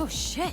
Oh shit!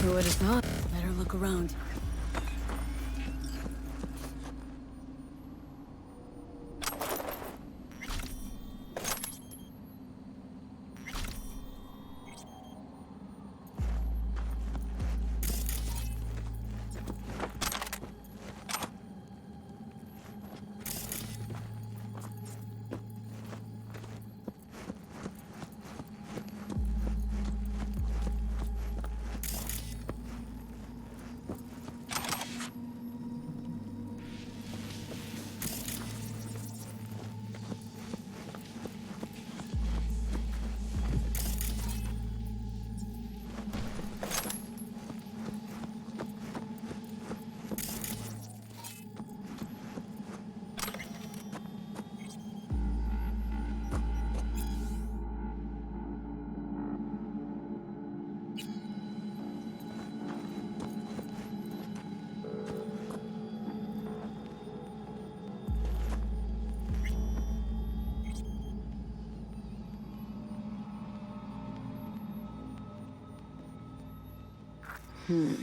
Who would have thought? Better look around. Hmm.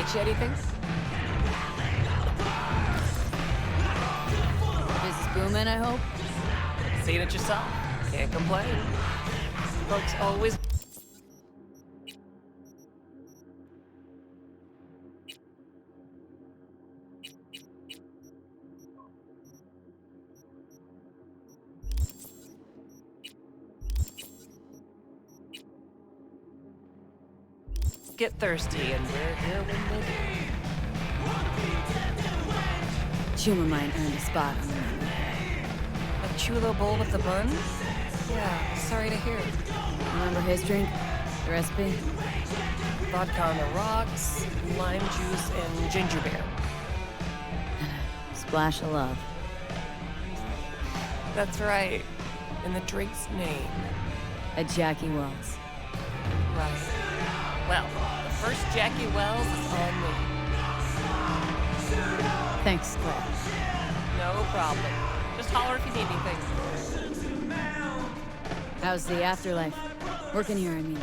Teach you anything? Business booming, I hope? Seen it yourself. Can't complain. Folks always... get thirsty, and we're here when they do. Humor mine earned a spot on the menu. A chulo bowl with the bun? Yeah, sorry to hear. Remember his drink? The recipe? Vodka on the rocks, lime juice, and ginger beer. Splash of love. That's right. In the drink's name. A Jackie Wells. Right. Well, the first Jackie Wells is on me. Thanks, Claire. No problem. Just holler if you need anything. How's the afterlife? Working here, I mean.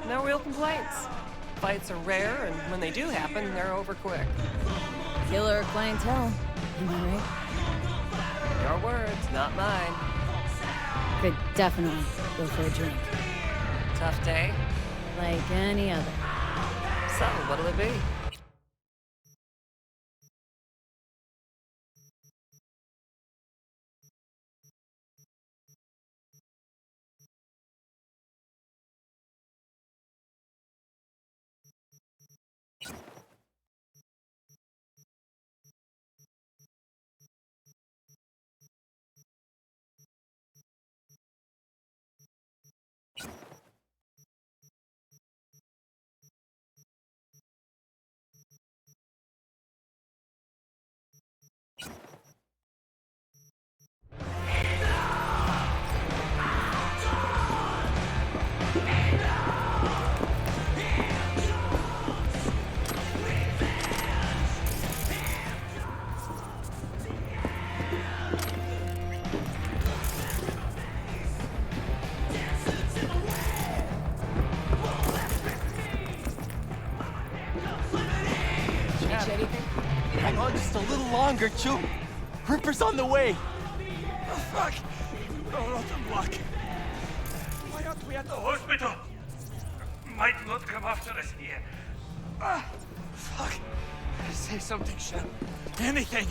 No real complaints. Fights are rare, and when they do happen, they're over quick. Killer clientele, am I right? Your words, not mine. Could definitely go for a drink. Tough day? Like any other. So, what'll it be? Hang on just a little longer, Chu. Ripper's on the way. Oh, fuck! Oh, rotten luck. Why aren't we at the hospital? Might not come after us here. Ah, fuck. Say something, Shell. Anything.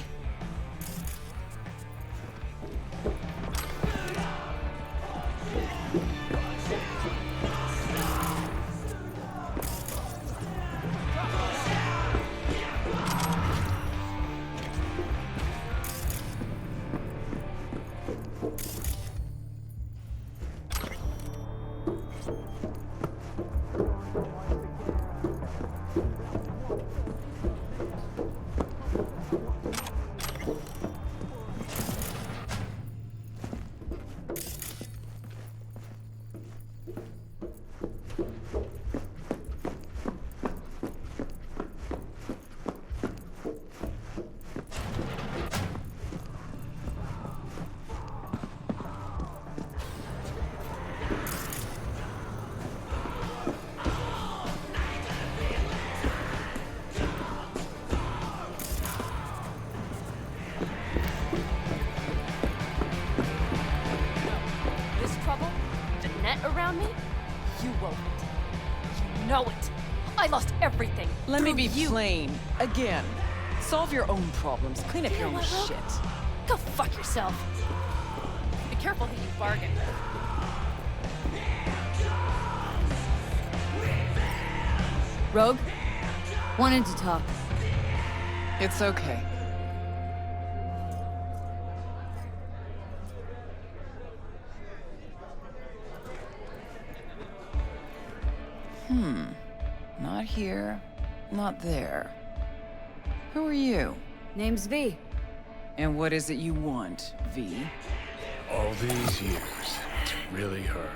Around me? You won't. You know it. I lost everything. Let me be you. plain. Again. Solve your own problems. Clean up your own shit. Go fuck yourself. Be careful who you bargain with. Rogue? Wanted to talk. It's okay. Not here, not there. Who are you? Name's V. And what is it you want, V? All these years, it's really her.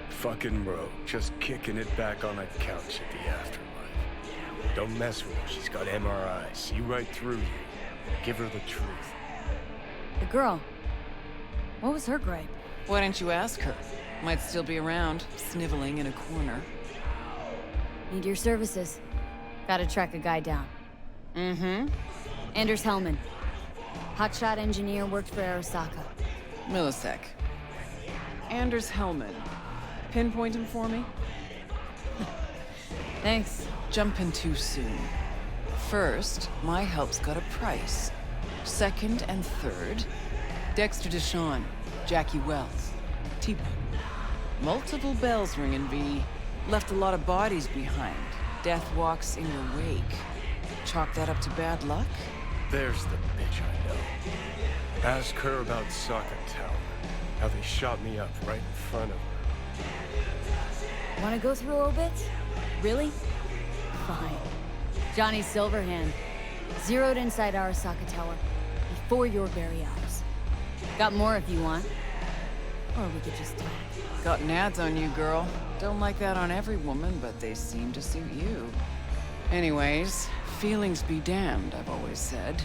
Fucking Rogue, just kicking it back on a couch at the afterlife. Don't mess with her, she's got MRI, see right through you. Give her the truth. The girl. What was her gripe? Why didn't you ask her? Might still be around, sniveling in a corner. Need your services. Gotta track a guy down. Mm-hmm. Anders Hellman. Hotshot engineer, worked for Arasaka. Millisec. Anders Hellman. Pinpoint him for me? Thanks. Jumping too soon. First, my help's got a price. Second and third, Dexter Deshawn, Jackie Wells, T-Bone. Multiple bells ringing, V. Left a lot of bodies behind. Death walks in your wake. Chalk that up to bad luck? There's the bitch I know. Ask her about Saka Tower. How they shot me up right in front of her. Wanna go through obits? Really? Fine. Johnny Silverhand. Zeroed inside Arasaka Tower. Before your very eyes. Got more if you want. Or we could just talk. Got nads on you, girl. Don't like that on every woman, but they seem to suit you. Anyways, feelings be damned, I've always said.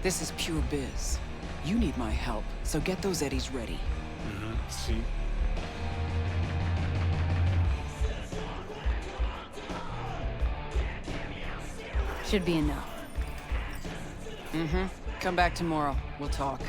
This is pure biz. You need my help, so get those eddies ready. See? Should be enough. Come back tomorrow. We'll talk.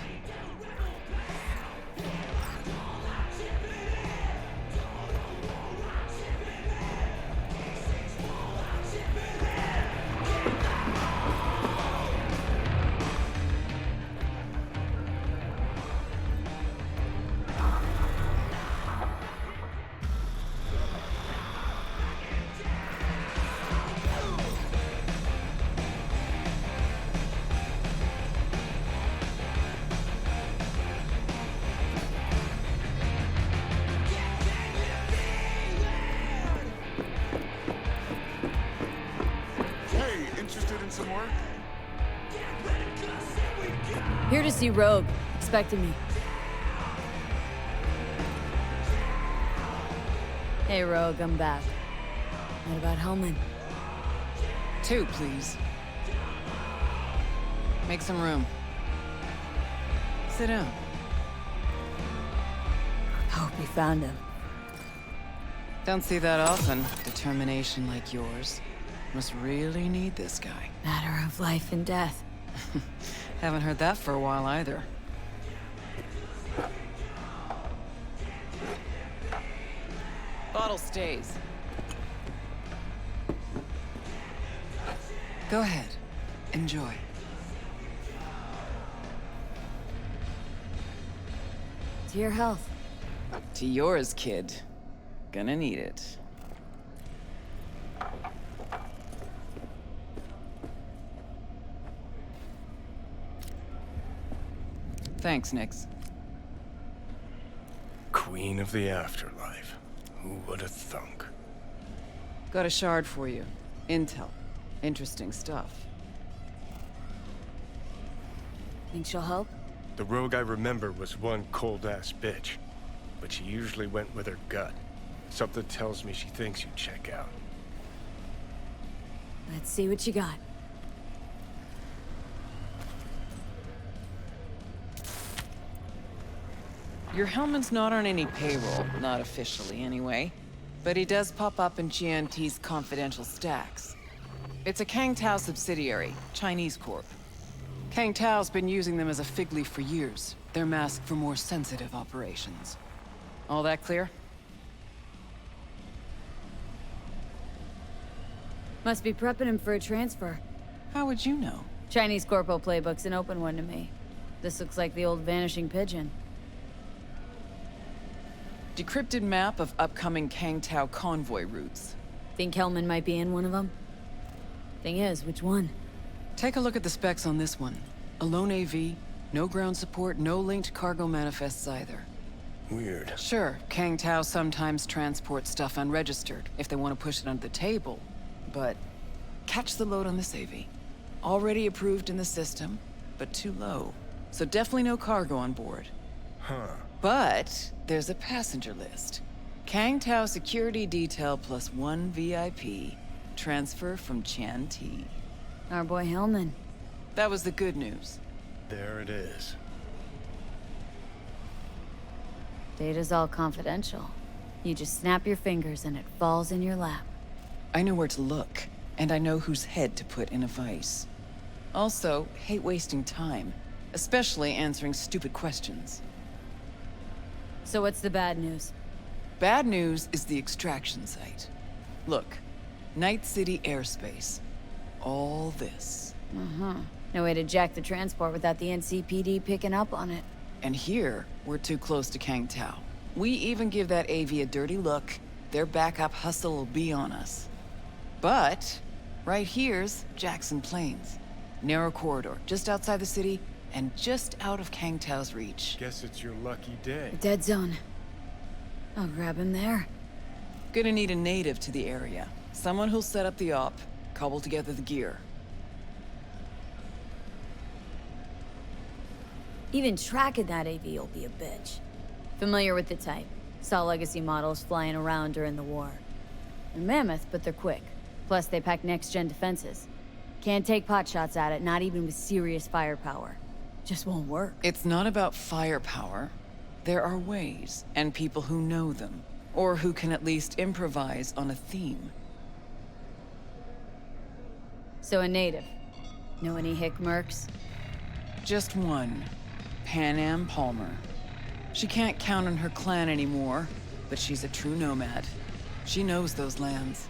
Some work? Here to see Rogue. Expecting me. Hey, Rogue, I'm back. What about Hellman? 2, please. Make some room. Sit down. Hope you found him. Don't see that often. Determination like yours. Must really need this guy. Matter of life and death. Haven't heard that for a while either. Bottle stays. Go ahead. Enjoy. To your health. To yours, kid. Gonna need it. Thanks, Nix. Queen of the afterlife. Who would have thunk? Got a shard for you. Intel. Interesting stuff. Think she'll help? The rogue I remember was one cold-ass bitch. But she usually went with her gut. Something tells me she thinks you'd check out. Let's see what you got. Your Hellman's not on any payroll, not officially anyway. But he does pop up in GNT's confidential stacks. It's a Kang Tao subsidiary, Chinese corp. Kang Tao's been using them as a fig leaf for years. They're masked for more sensitive operations. All that clear? Must be prepping him for a transfer. How would you know? Chinese Corpo playbook's an open one to me. This looks like the old vanishing pigeon. Decrypted map of upcoming Kang Tao convoy routes. Think Hellman might be in one of them? Thing is, which one? Take a look at the specs on this one. A lone AV, no ground support, no linked cargo manifests either. Weird. Sure, Kang Tao sometimes transports stuff unregistered if they want to push it under the table. But catch the load on this AV. Already approved in the system, but too low. So definitely no cargo on board. Huh. But there's a passenger list. Kang Tao security detail plus 1 VIP. Transfer from Chan T. Our boy Hellman. That was the good news. There it is. Data's all confidential. You just snap your fingers and it falls in your lap. I know where to look. and I know whose head to put in a vice. Also, hate wasting time, especially answering stupid questions. So what's the bad news? Bad news is the extraction site. Look, Night City airspace. All this. No way to jack the transport without the NCPD picking up on it. And here, we're too close to Kang Tao. We even give that AV a dirty look, their backup hustle will be on us. But, right here's Jackson Plains. Narrow corridor, just outside the city, and just out of Kang Tao's reach. Guess it's your lucky day. Dead zone. I'll grab him there. Gonna need a native to the area. Someone who'll set up the op, cobble together the gear. Even tracking that AV will be a bitch. Familiar with the type. Saw legacy models flying around during the war. They're mammoth, but they're quick. Plus, they pack next-gen defenses. Can't take potshots at it, not even with serious firepower. Just won't work. It's not about firepower. There are ways, and people who know them. Or who can at least improvise on a theme. So a native. Know any hick mercs? Just one. Pan Am Palmer. She can't count on her clan anymore, but she's a true nomad. She knows those lands.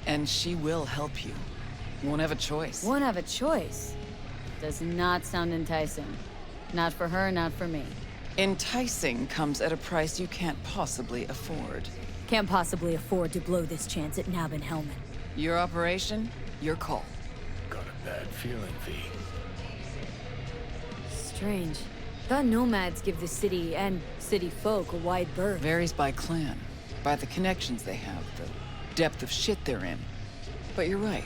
And she will help you. Won't have a choice. Won't have a choice? Does not sound enticing. Not for her, not for me. Enticing comes at a price you can't possibly afford. Can't possibly afford to blow this chance at Nab and Hellman. Your operation, your call. Got a bad feeling, V. Strange. Thought nomads give the city and city folk a wide berth. Varies by clan, by the connections they have, the depth of shit they're in. But you're right.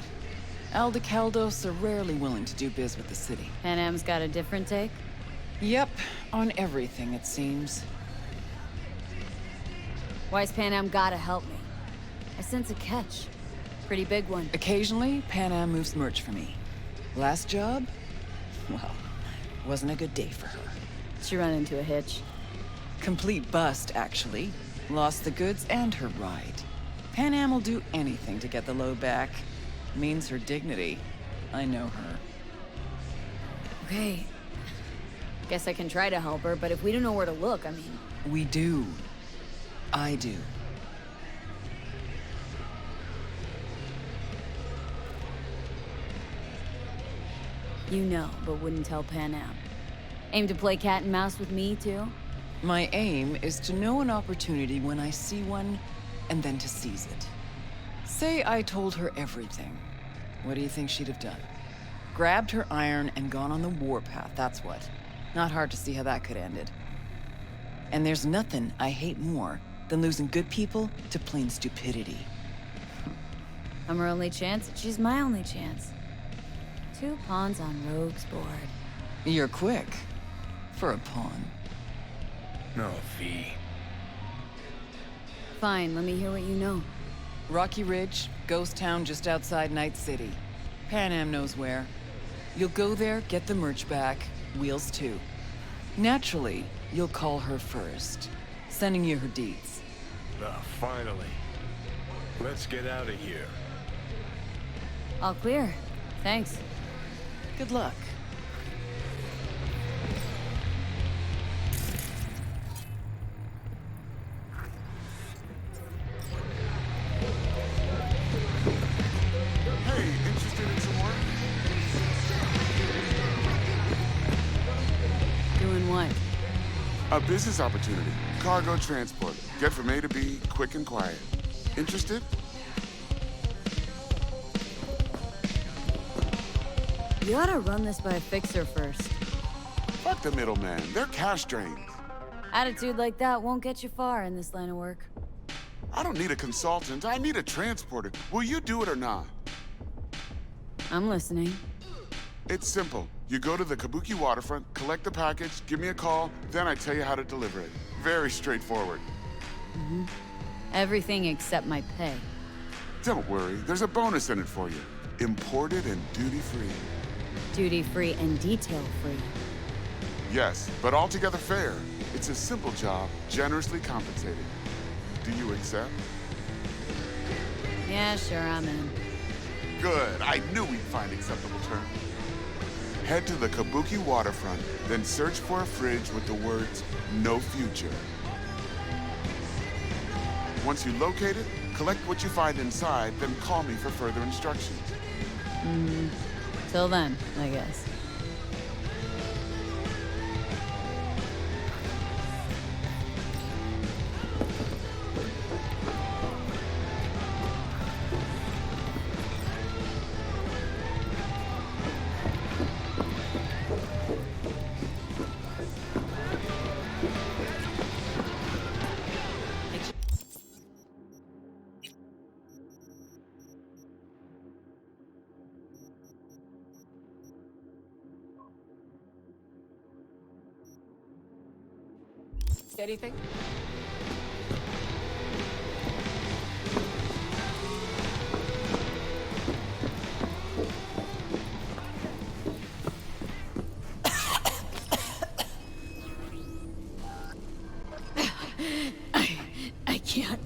Aldecaldos are rarely willing to do biz with the city. Pan Am's got a different take? Yep, on everything it seems. Why's Pan Am gotta help me? I sense a catch. Pretty big one. Occasionally, Pan Am moves merch for me. Last job? Well, wasn't a good day for her. She run into a hitch. Complete bust, actually. Lost the goods and her ride. Pan Am will do anything to get the load back. Means her dignity. I know her. Okay. Guess I can try to help her, but if we don't know where to look, I mean... We do. I do. You know, but wouldn't tell Pan Am. Aim to play cat and mouse with me, too? My aim is to know an opportunity when I see one, and then to seize it. Say I told her everything. What do you think she'd have done? Grabbed her iron and gone on the warpath, that's what. Not hard to see how that could have ended. And there's nothing I hate more than losing good people to plain stupidity. I'm her only chance, and she's my only chance. 2 pawns on Rogue's board. You're quick. For a pawn. No, V. Fine, let me hear what you know. Rocky Ridge, ghost town just outside Night City. Pan Am knows where. You'll go there, get the merch back, wheels too. Naturally, you'll call her first, sending you her deeds. Ah, finally. Let's get out of here. All clear. Thanks. Good luck. Hey, interested in some work? Doing what? A business opportunity. Cargo transport. Get from A to B, quick and quiet. Interested? You ought to run this by a fixer first. Fuck the middleman. They're cash drains. Attitude like that won't get you far in this line of work. I don't need a consultant. I need a transporter. Will you do it or not? I'm listening. It's simple. You go to the Kabuki waterfront, collect the package, give me a call, then I tell you how to deliver it. Very straightforward. Everything except my pay. Don't worry. There's a bonus in it for you. Imported and duty-free. Duty-free and detail-free. Yes, but altogether fair. It's a simple job, generously compensated. Do you accept? Yeah, sure, I'm in. Good. I knew we'd find acceptable terms. Head to the Kabuki waterfront, then search for a fridge with the words, "No future." Once you locate it, collect what you find inside, then call me for further instructions. Till then, I guess. Anything? I can't.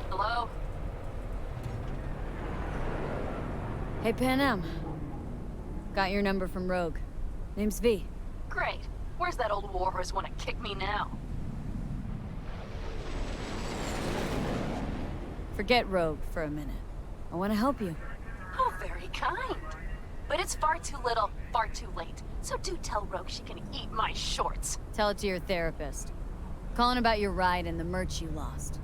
Hello? Hey, Panem. Got your number from Rogue. Name's V. Great. Where's that old warhorse wanna kick me now? Forget Rogue for a minute. I want to help you. Oh, very kind. But it's far too little, far too late. So do tell Rogue she can eat my shorts. Tell it to your therapist. Calling about your ride and the merch you lost.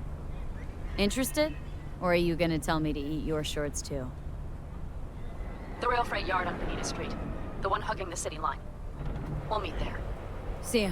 Interested? Or are you gonna tell me to eat your shorts too? The rail freight yard on Bonita Street. The one hugging the city line. We'll meet there. See ya.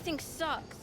Everything sucks.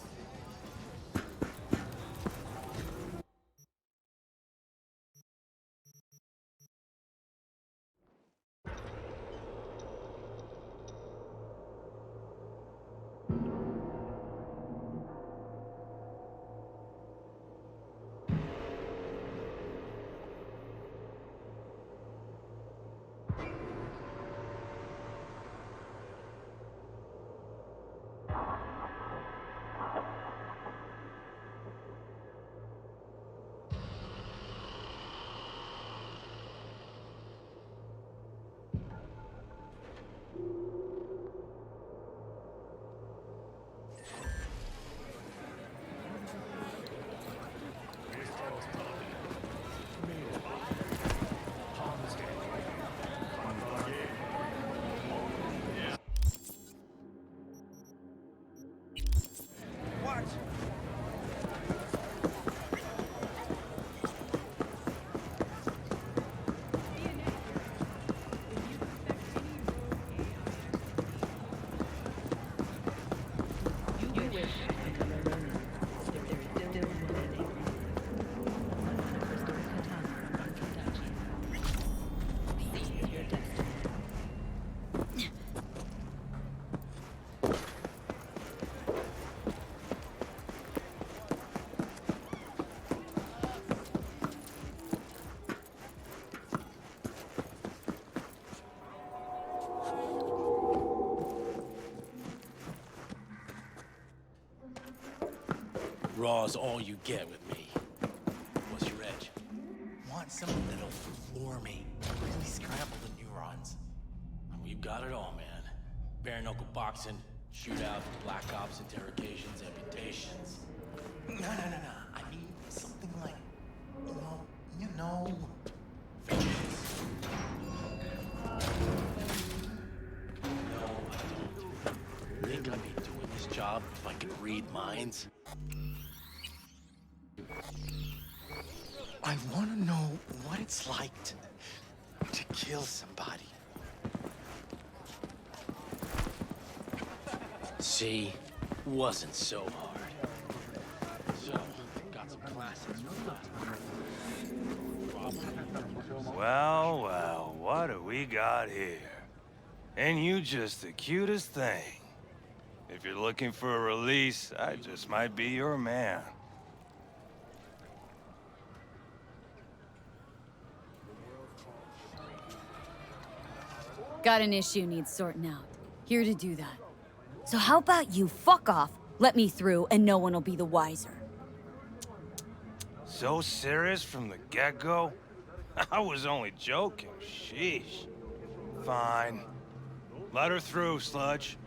Raw's all you get with me. What's your edge? Want something that'll floor me. Really scramble the neurons. We've got it all, man. Bare knuckle boxing, shootouts, black ops, interrogations, amputations. No. I mean something like, you know, vengeance. No, I don't. Think I'd be doing this job if I could read minds? I want to know what it's like to kill somebody. See, wasn't so hard. So, got some classes for Well, what do we got here? Ain't you just the cutest thing? If you're looking for a release, I just might be your man. Got an issue needs sorting out. Here to do that. So how about you fuck off, let me through, and no one will be the wiser. So serious from the get-go? I was only joking, sheesh. Fine. Let her through, Sludge.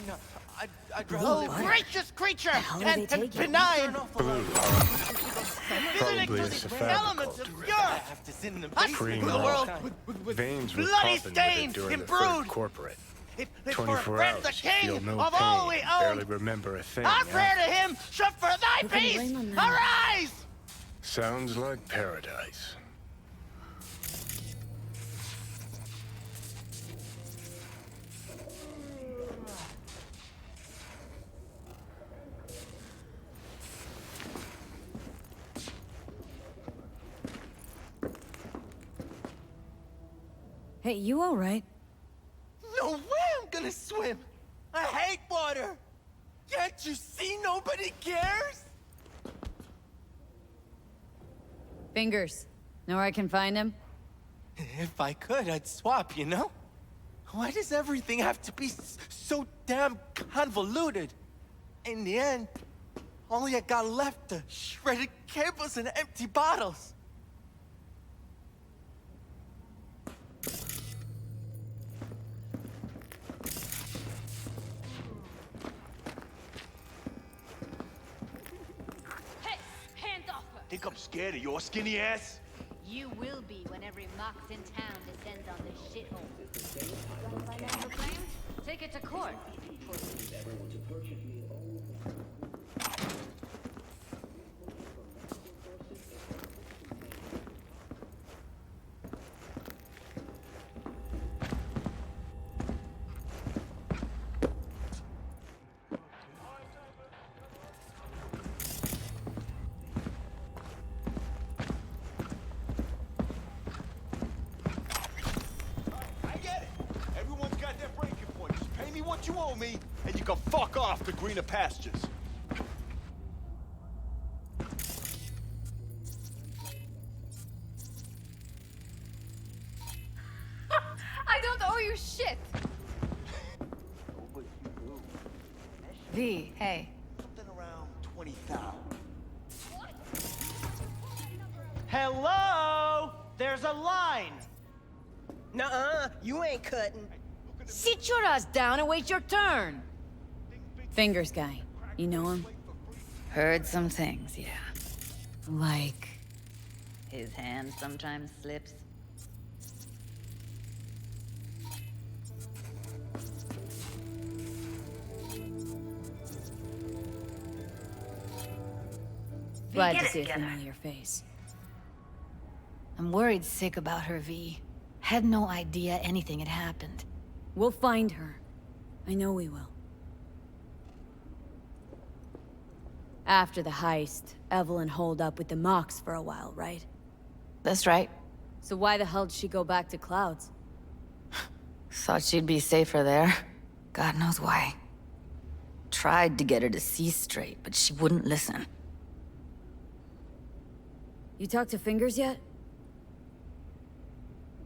No, I'd rather... What? Gracious creature! How do they take it? benign! Blue. Probably a Elements Cyberpunk. obscure! Primo. The world Veins were bloody popping with it stains during the imbrued. third corporate. It's 24 for hours, the king feel no of all pain, we own. barely remember a thing. I pray to him, should for thy Who can peace, blame him now? arise! Sounds like paradise. Hey, you alright? No way I'm gonna swim! I hate water! Can't you see nobody cares? Fingers. Know where I can find him? If I could, I'd swap, you know? Why does everything have to be so damn convoluted? In the end, all I got left are shredded cables and empty bottles. Hey, hands off her! Think I'm scared of your skinny ass? You will be when every Mox in town descends on this shithole. Financial claims? Take it to court. follow me, and you can fuck off to greener pastures. I don't owe you shit! V, hey. Something around 20,000. Hello? There's a line! Nuh-uh, you ain't cutting. Sit your ass down and wait your turn. Fingers guy. You know him? Heard some things, yeah. Like... His hand sometimes slips. Glad to see a familiar face. I'm worried sick about her, V. Had no idea anything had happened. We'll find her. I know we will. After the heist, Evelyn holed up with the Mox for a while, right? That's right. So why the hell did she go back to Clouds? Thought she'd be safer there. God knows why. Tried to get her to see straight, but she wouldn't listen. You talked to Fingers yet?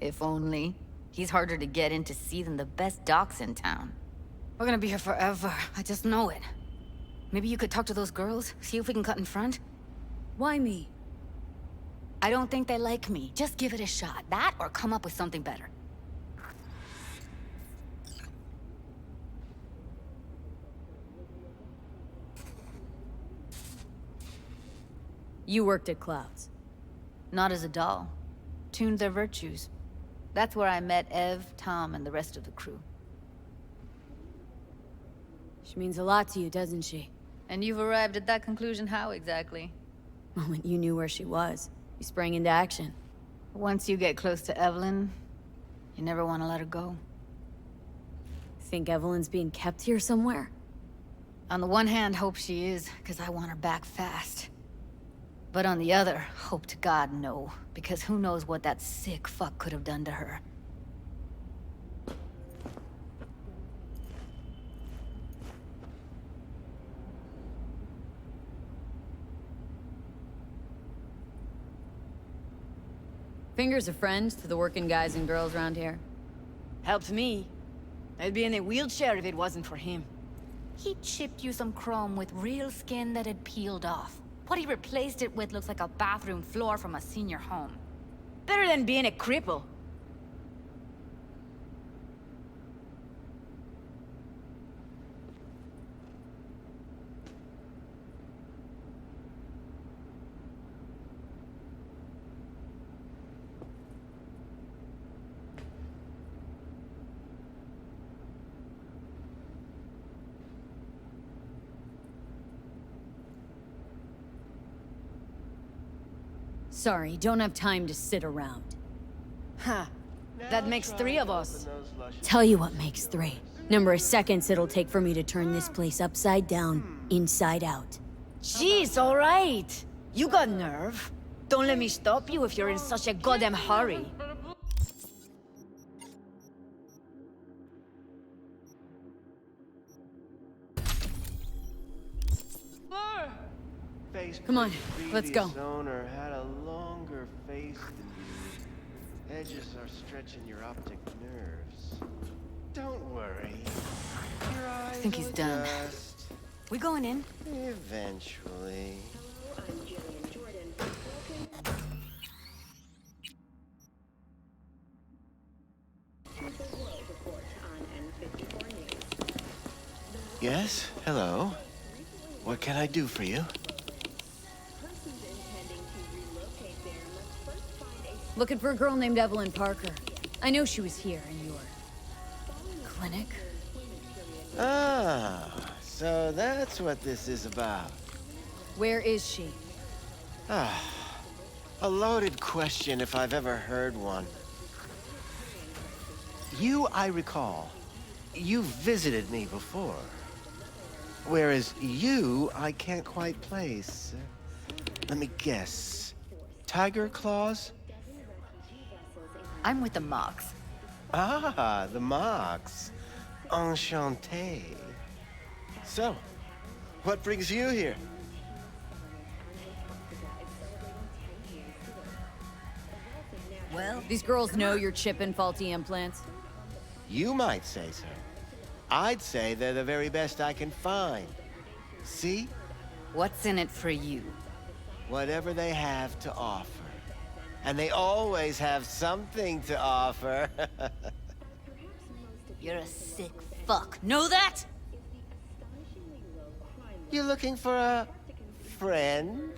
If only. He's harder to get in to see than the best docs in town. We're gonna be here forever. I just know it. Maybe you could talk to those girls, see if we can cut in front? Why me? I don't think they like me. Just give it a shot. That or come up with something better. You worked at Clouds. Not as a doll. Tuned their virtues. That's where I met Ev, Tom, and the rest of the crew. She means a lot to you, doesn't she? And you've arrived at that conclusion how exactly? The moment you knew where she was, you sprang into action. Once you get close to Evelyn, you never want to let her go. Think Evelyn's being kept here somewhere? On the one hand, hope she is, because I want her back fast. But on the other, hope to God no, because who knows what that sick fuck could have done to her. Fingers a friend to the working guys and girls around here. Helped me. I'd be in a wheelchair if it wasn't for him. He chipped you some chrome with real skin that had peeled off. What he replaced it with looks like a bathroom floor from a senior home. Better than being a cripple. Sorry, don't have time to sit around. Huh. That makes 3 of us. Tell you what makes 3. Number of seconds it'll take for me to turn this place upside down, inside out. Jeez, all right. You got nerve. Don't let me stop you if you're in such a goddamn hurry. Come on, let's go. Owner had a longer face than you. Edges are stretching your optic nerves. Don't worry. Your eyes I think he's will done. adjust We going in? eventually. Yes, hello. What can I do for you? Looking for a girl named Evelyn Parker. I know she was here in your... clinic. Ah, so that's what this is about. Where is she? Ah, a loaded question if I've ever heard one. You, I recall, you visited me before. Whereas you, I can't quite place. Let me guess. Tiger claws? I'm with the Mox. Ah, the Mox. Enchanté. So, what brings you here? Well, these girls know you're chipping faulty implants. You might say so. I'd say they're the very best I can find. See? What's in it for you? Whatever they have to offer. And they always have something to offer. You're a sick fuck. Know that? You looking for a friend?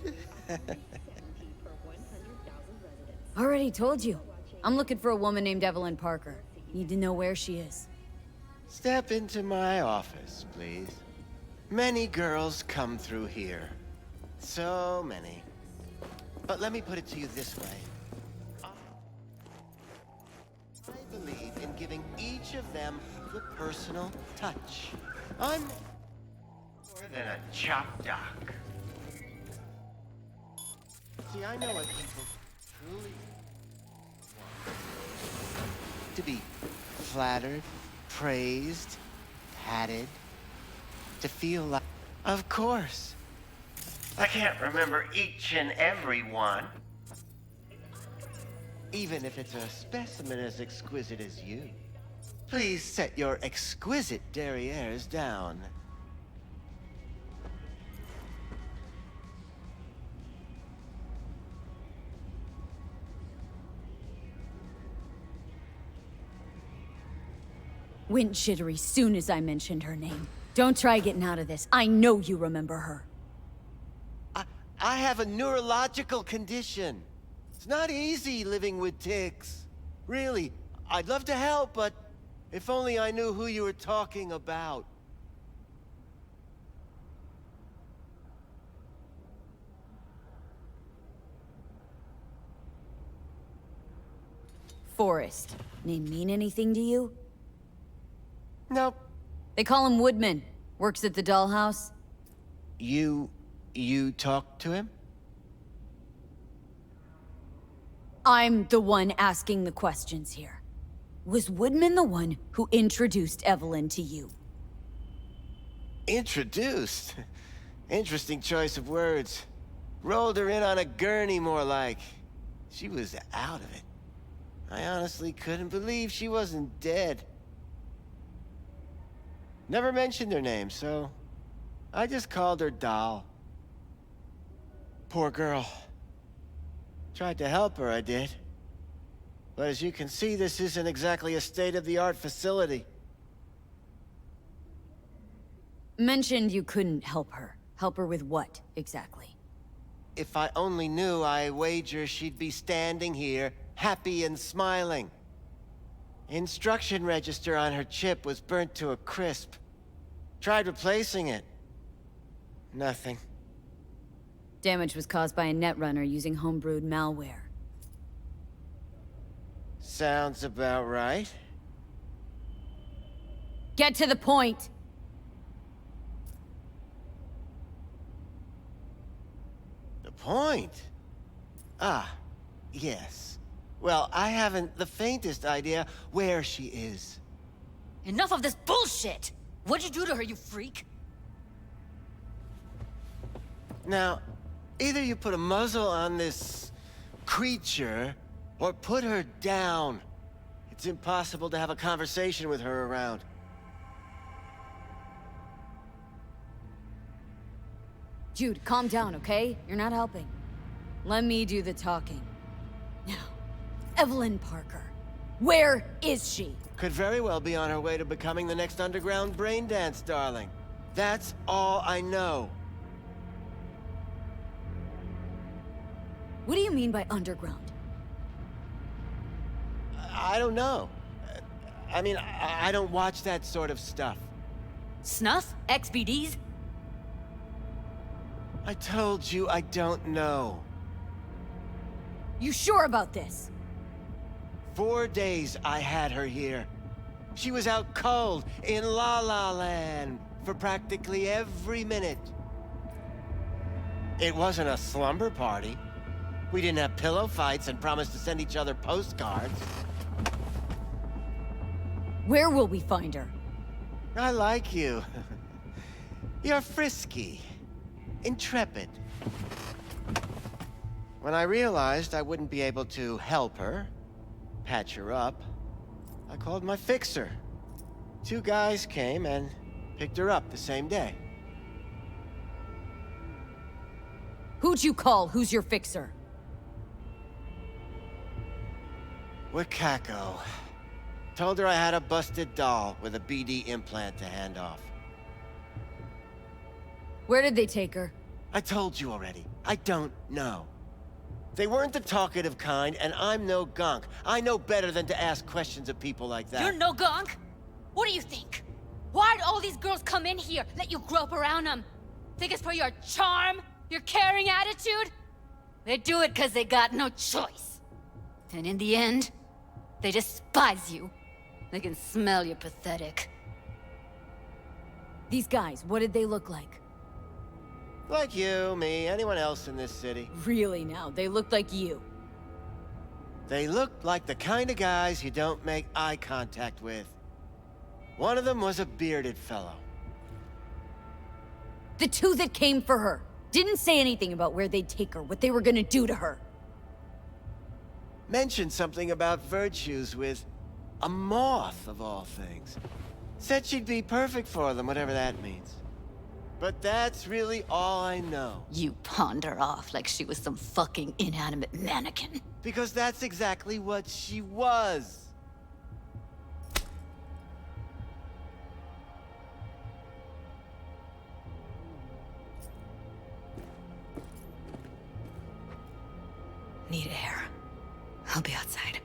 Already told you. I'm looking for a woman named Evelyn Parker. Need to know where she is. Step into my office, please. Many girls come through here. So many. But let me put it to you this way. I believe in giving each of them the personal touch. I'm more than a chop doc. See, I know what people truly want. To be flattered, praised, patted, to feel like... Of course. I can't remember each and every one. Even if it's a specimen as exquisite as you. Please set your exquisite derrieres down. Went jittery soon as I mentioned her name. Don't try getting out of this. I know you remember her. I have a neurological condition. It's not easy living with tics. Really, I'd love to help, but if only I knew who you were talking about. Forrest. Name mean anything to you? Nope. They call him Woodman. Works at the dollhouse. You talked to him? I'm the one asking the questions here. Was Woodman the one who introduced Evelyn to you? Introduced? Interesting choice of words. Rolled her in on a gurney, more like. She was out of it. I honestly couldn't believe she wasn't dead. Never mentioned her name, so I just called her Doll. Poor girl. Tried to help her, I did. But as you can see, this isn't exactly a state-of-the-art facility. Mentioned you couldn't help her. Help her with what, exactly? If I only knew, I wager she'd be standing here, happy and smiling. Instruction register on her chip was burnt to a crisp. Tried replacing it. Nothing. Damage was caused by a netrunner using homebrewed malware. Sounds about right. Get to the point! The point? Ah, yes. Well, I haven't the faintest idea where she is. Enough of this bullshit! What'd you do to her, you freak? Now, either you put a muzzle on this creature, or put her down. It's impossible to have a conversation with her around. Jude, calm down, okay? You're not helping. Let me do the talking. Now, Evelyn Parker. Where is she? Could very well be on her way to becoming the next underground braindance darling. That's all I know. What do you mean by underground? I don't know. I mean, I don't watch that sort of stuff. Snuff? XBDs? I told you I don't know. You sure about this? 4 days I had her here. She was out cold in La La Land for practically every minute. It wasn't a slumber party. We didn't have pillow fights and promised to send each other postcards. Where will we find her? I like you. You're frisky, intrepid. When I realized I wouldn't be able to help her, patch her up, I called my fixer. 2 guys came and picked her up the same day. Who'd you call? Who's your fixer? Wakako. Told her I had a busted doll with a BD implant to hand off. Where did they take her? I told you already. I don't know. They weren't the talkative kind, and I'm no gonk. I know better than to ask questions of people like that. You're no gonk? What do you think? Why'd all these girls come in here, let you grope around them? Think it's for your charm? Your caring attitude? They do it because they got no choice. And in the end, they despise you. They can smell you're pathetic. These guys, what did they look like? Like you, me, anyone else in this city. Really now, they looked like you. They looked like the kind of guys you don't make eye contact with. One of them was a bearded fellow. The 2 that came for her didn't say anything about where they'd take her, what they were gonna do to her. Mentioned something about virtues with a moth, of all things. Said she'd be perfect for them, whatever that means. But that's really all I know. You pawned her off like she was some fucking inanimate mannequin. Because that's exactly what she was. Need air. I'll be outside.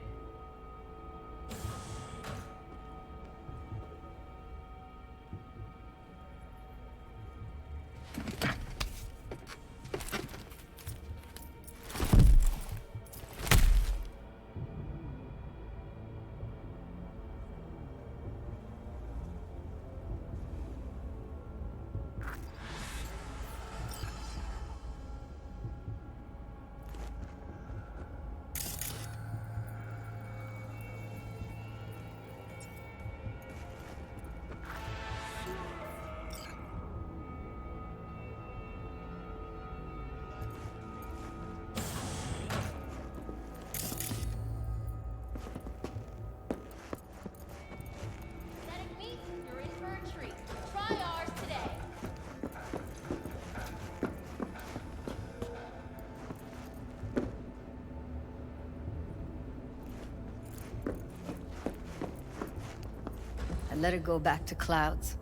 I let her go back to Clouds.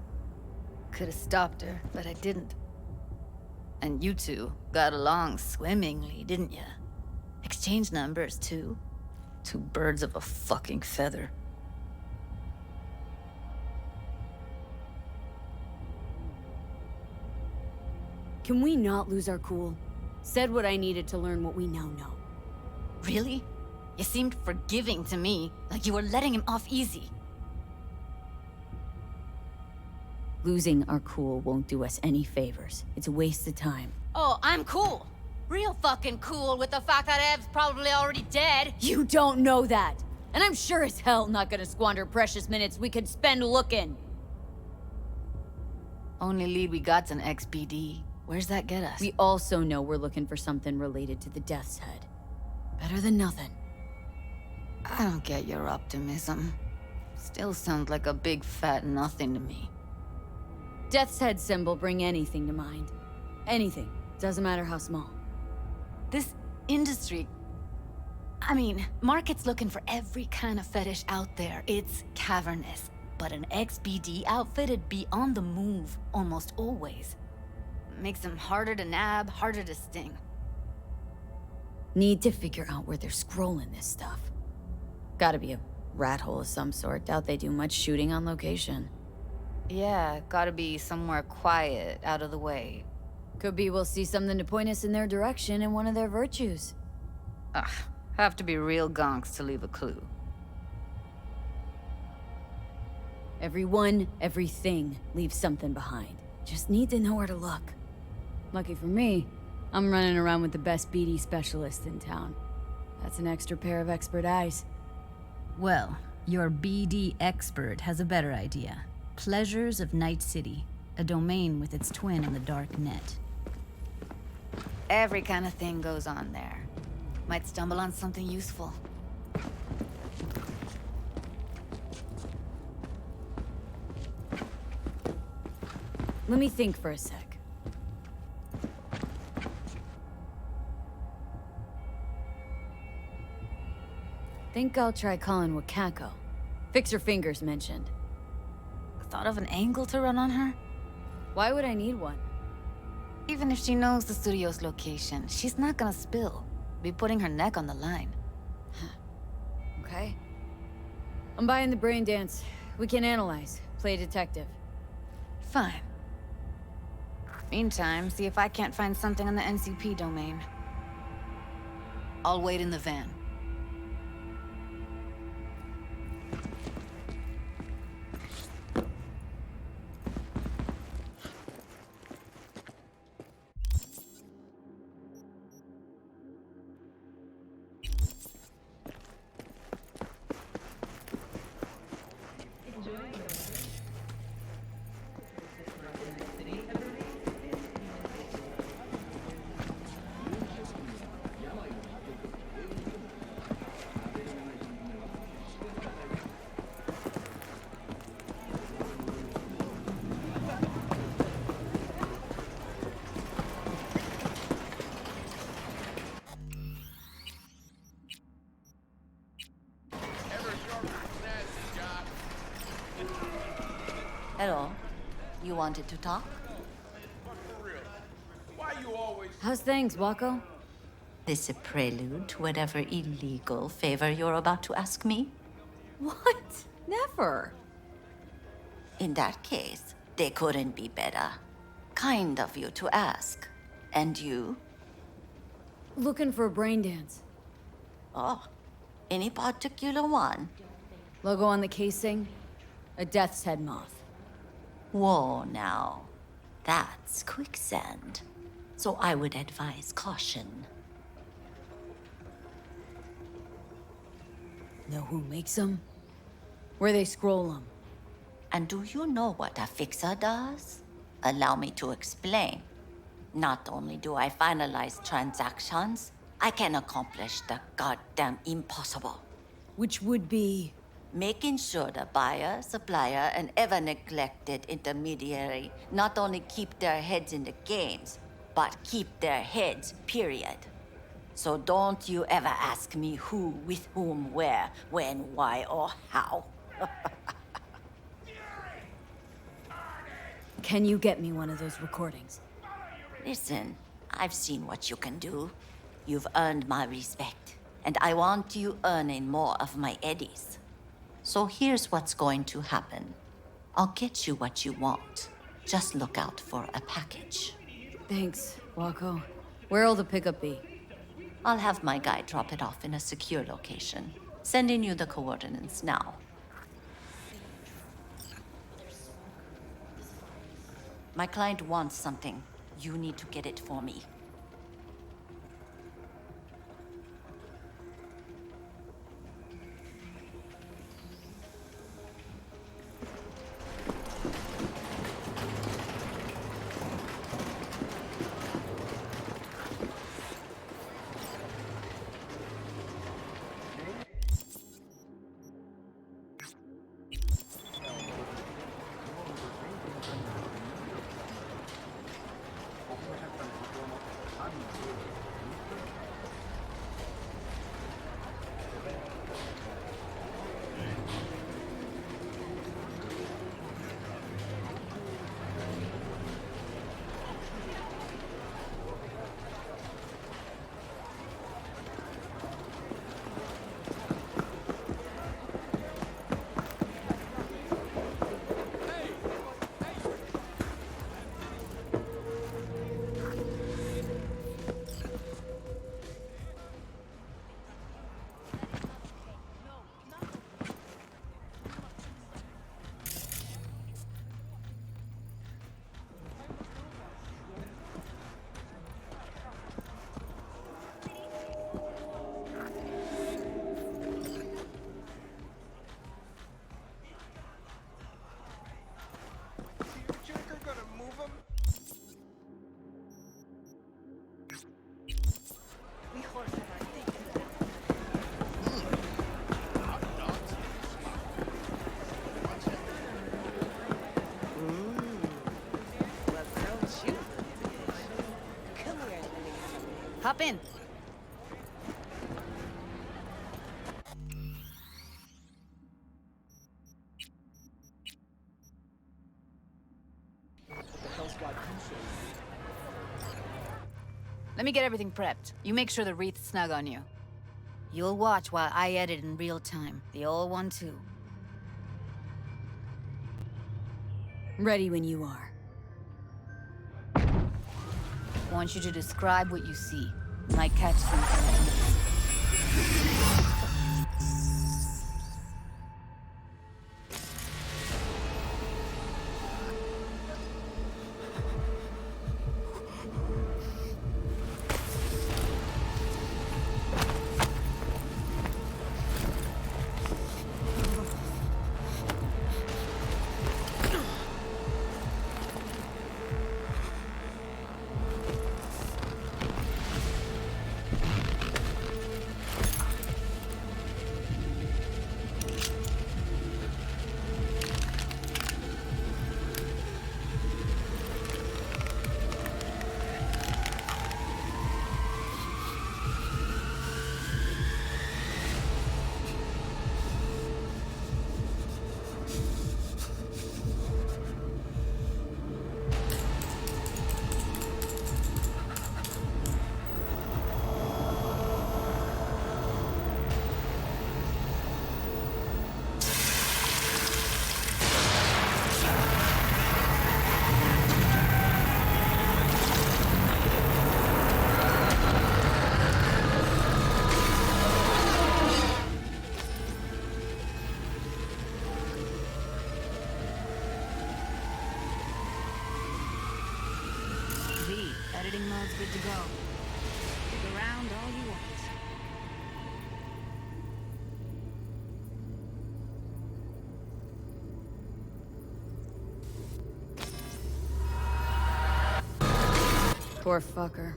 Could have stopped her, but I didn't. And you 2 got along swimmingly, didn't ya? Exchanged numbers, too. 2 birds of a fucking feather. Can we not lose our cool? Said what I needed to learn what we now know. Really? You seemed forgiving to me, like you were letting him off easy. Losing our cool won't do us any favors. It's a waste of time. Oh, I'm cool. Real fucking cool with the fact that Ev's probably already dead. You don't know that. And I'm sure as hell not gonna squander precious minutes we could spend looking. Only lead we got's an XBD. Where's that get us? We also know we're looking for something related to the Death's Head. Better than nothing. I don't get your optimism. Still sounds like a big fat nothing to me. Death's Head symbol bring anything to mind. Anything. Doesn't matter how small. This industry... I mean, market's looking for every kind of fetish out there. It's cavernous. But an XBD outfit'd be on the move, almost always. Makes them harder to nab, harder to sting. Need to figure out where they're scrolling this stuff. Gotta be a rat hole of some sort. Doubt they do much shooting on location. Yeah, gotta be somewhere quiet, out of the way. Could be we'll see something to point us in their direction in one of their virtues. Ugh, have to be real gonks to leave a clue. Everyone, everything leaves something behind. Just need to know where to look. Lucky for me, I'm running around with the best BD specialist in town. That's an extra pair of expert eyes. Well, your BD expert has a better idea. Pleasures of Night City, a domain with its twin in the dark net. Every kind of thing goes on there. Might stumble on something useful. Let me think for a sec. Think I'll try calling Wakako. Fix Her Fingers mentioned. Thought of an angle to run on her? Why would I need one? Even if she knows the studio's location, she's not gonna spill. Be putting her neck on the line. Okay. I'm buying the brain dance. We can analyze, play detective. Fine. Meantime, see if I can't find something on the NCP domain. I'll wait in the van. Hello. You wanted to talk? How's things, Wako? This a prelude to whatever illegal favor you're about to ask me? What? Never. In that case, they couldn't be better. Kind of you to ask. And you? Looking for a brain dance. Oh, any particular one? Logo on the casing? A death's head moth. Whoa, now. That's quicksand. So I would advise caution. Know who makes them? Where they scroll them? And do you know what a fixer does? Allow me to explain. Not only do I finalize transactions, I can accomplish the goddamn impossible. Which would be? Making sure the buyer, supplier, and ever-neglected intermediary not only keep their heads in the games, but keep their heads, period. So don't you ever ask me who, with whom, where, when, why, or how. Can you get me one of those recordings? Listen, I've seen what you can do. You've earned my respect, and I want you earning more of my eddies. So here's what's going to happen. I'll get you what you want. Just look out for a package. Thanks, Wako. Where'll the pickup be? I'll have my guy drop it off in a secure location. Sending you the coordinates now. My client wants something. You need to get it for me. Hop in. Let me get everything prepped. You make sure the wreath's snug on you. You'll watch while I edit in real time. The old one, too. Ready when you are. I want you to describe what you see. Might catch something. Editing mode's good to go. Stick around all you want. Poor fucker.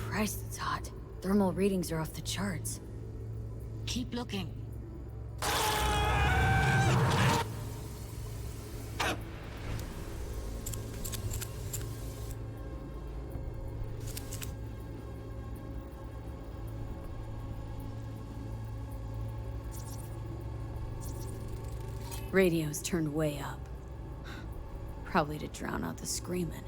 Christ, it's hot. Thermal readings are off the charts. Keep looking. Radio's turned way up. Probably to drown out the screaming.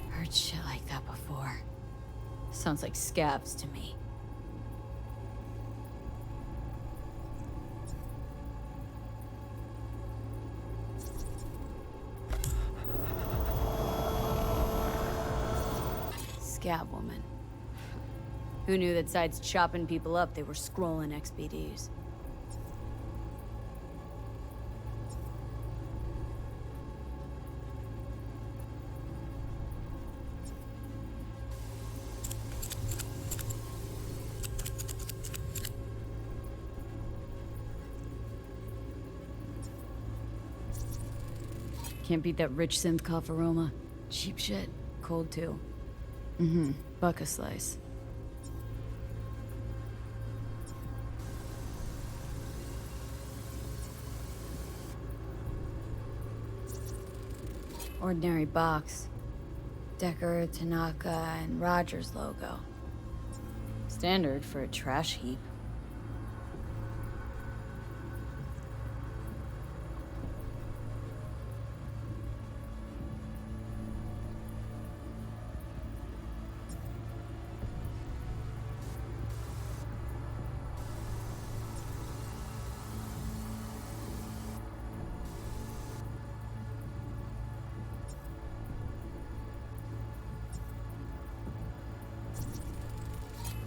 Heard shit like that before. Sounds like scabs to me. Scab woman. Who knew that besides chopping people up, they were scrolling XBDs? Can't beat that rich synth cough aroma. Cheap shit. Cold too. Buck a slice. Ordinary box. Decker, Tanaka, and Rogers logo. Standard for a trash heap.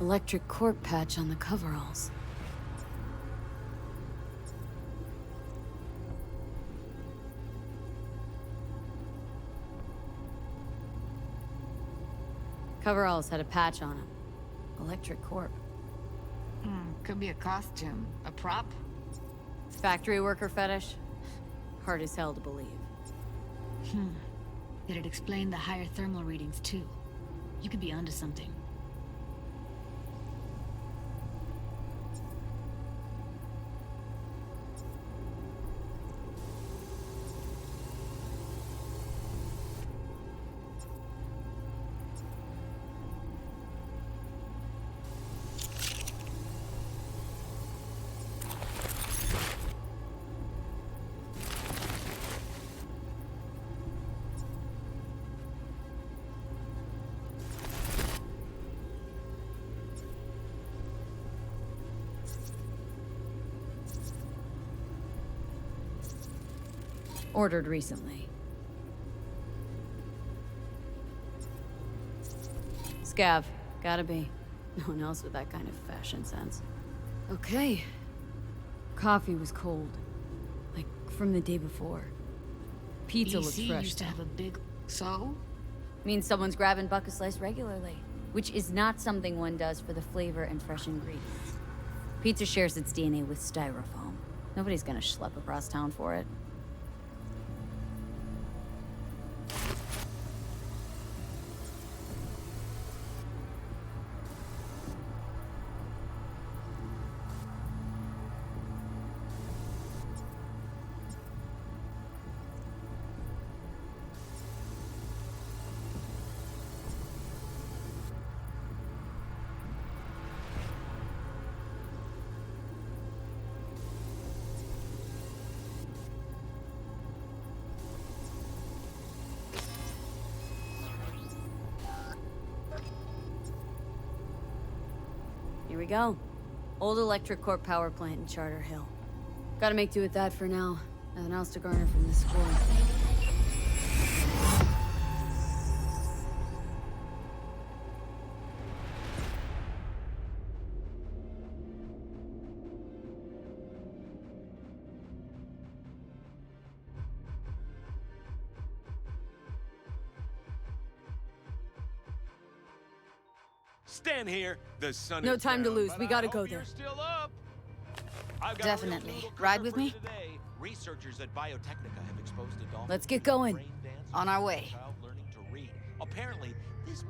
Electric cork patch on the coveralls. Coveralls had a patch on them. Electric corp. Could be a costume. A prop? Factory worker fetish? Hard as hell to believe. Did it explain the higher thermal readings, too? You could be onto something. Ordered recently. Scav. Gotta be. No one else with that kind of fashion sense. Okay. Coffee was cold. Like, from the day before. Pizza looks fresh. Used to have a big... So? Means someone's grabbing bucket slice regularly. Which is not something one does for the flavor and fresh ingredients. Pizza shares its DNA with styrofoam. Nobody's gonna schlep across town for it. Here we go. Old Electric Corp power plant in Charter Hill. Gotta make do with that for now. Nothing else to garner from this score. Stand here. The sun No is time to down, lose. but We I gotta hope go you're there. Still up. I've got a Definitely. real little Ride cover with for me? today. Researchers at Biotechnica have exposed a dolphin Let's get going. brain dance On our way. child learning to read. Apparently, this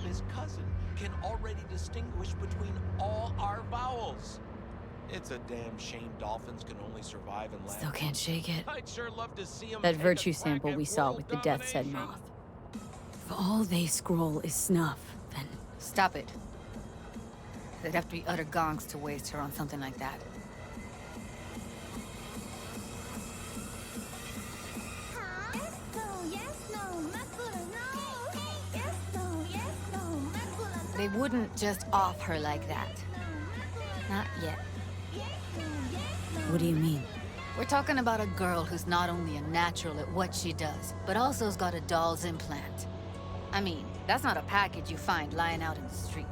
his cousin can already distinguish between all our vowels. It's a damn shame dolphins can only survive in land. Still can't shake it. I'd sure love to see 'em That take a virtue crack sample at we saw world with the Death's Head domination. moth. If all they scroll is snuff, then... Stop it. They'd have to be utter gonks to waste her on something like that. They wouldn't just off her like that. Not yet. What do you mean? We're talking about a girl who's not only a natural at what she does, but also's got a doll's implant. I mean, that's not a package you find lying out in the street.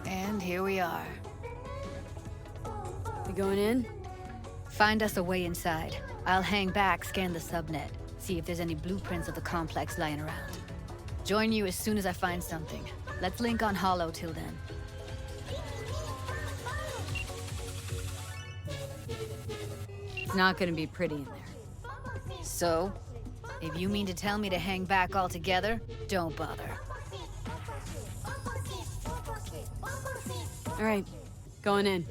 And here we are. We going in? Find us a way inside. I'll hang back, scan the subnet, see if there's any blueprints of the complex lying around. Join you as soon as I find something. Let's link on Hollow till then. It's not gonna be pretty in there. So, if you mean to tell me to hang back altogether, don't bother. All right, going in.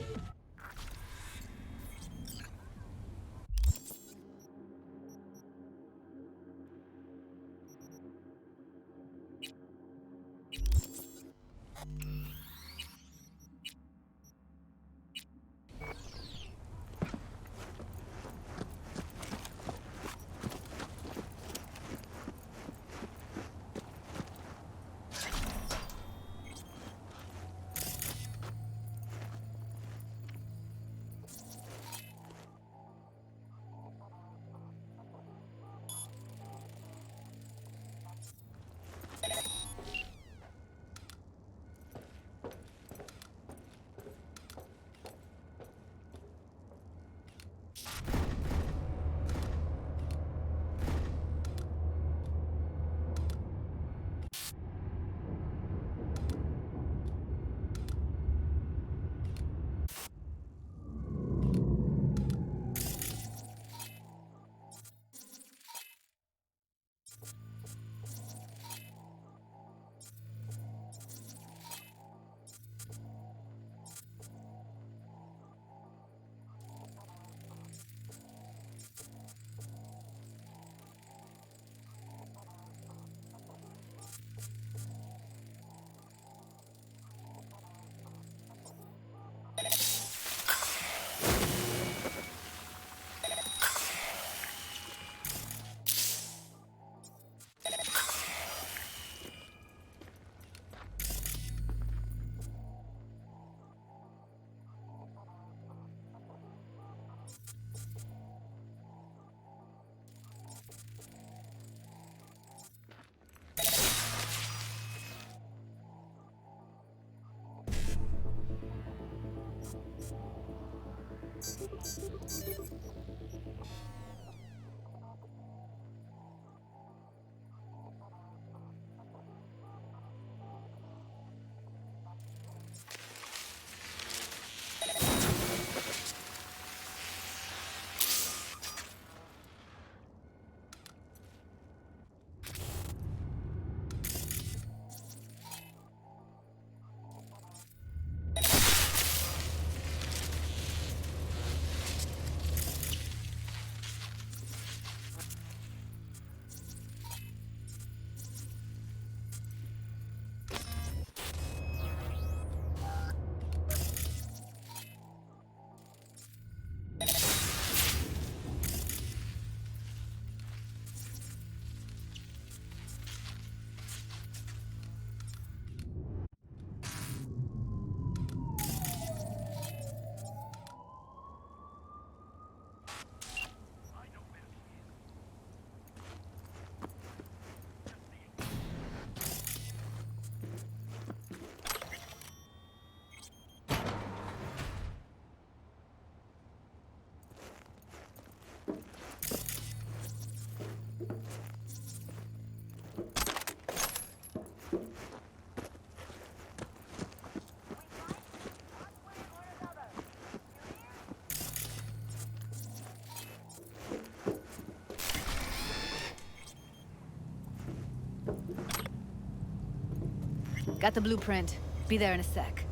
Got the blueprint. Be there in a sec.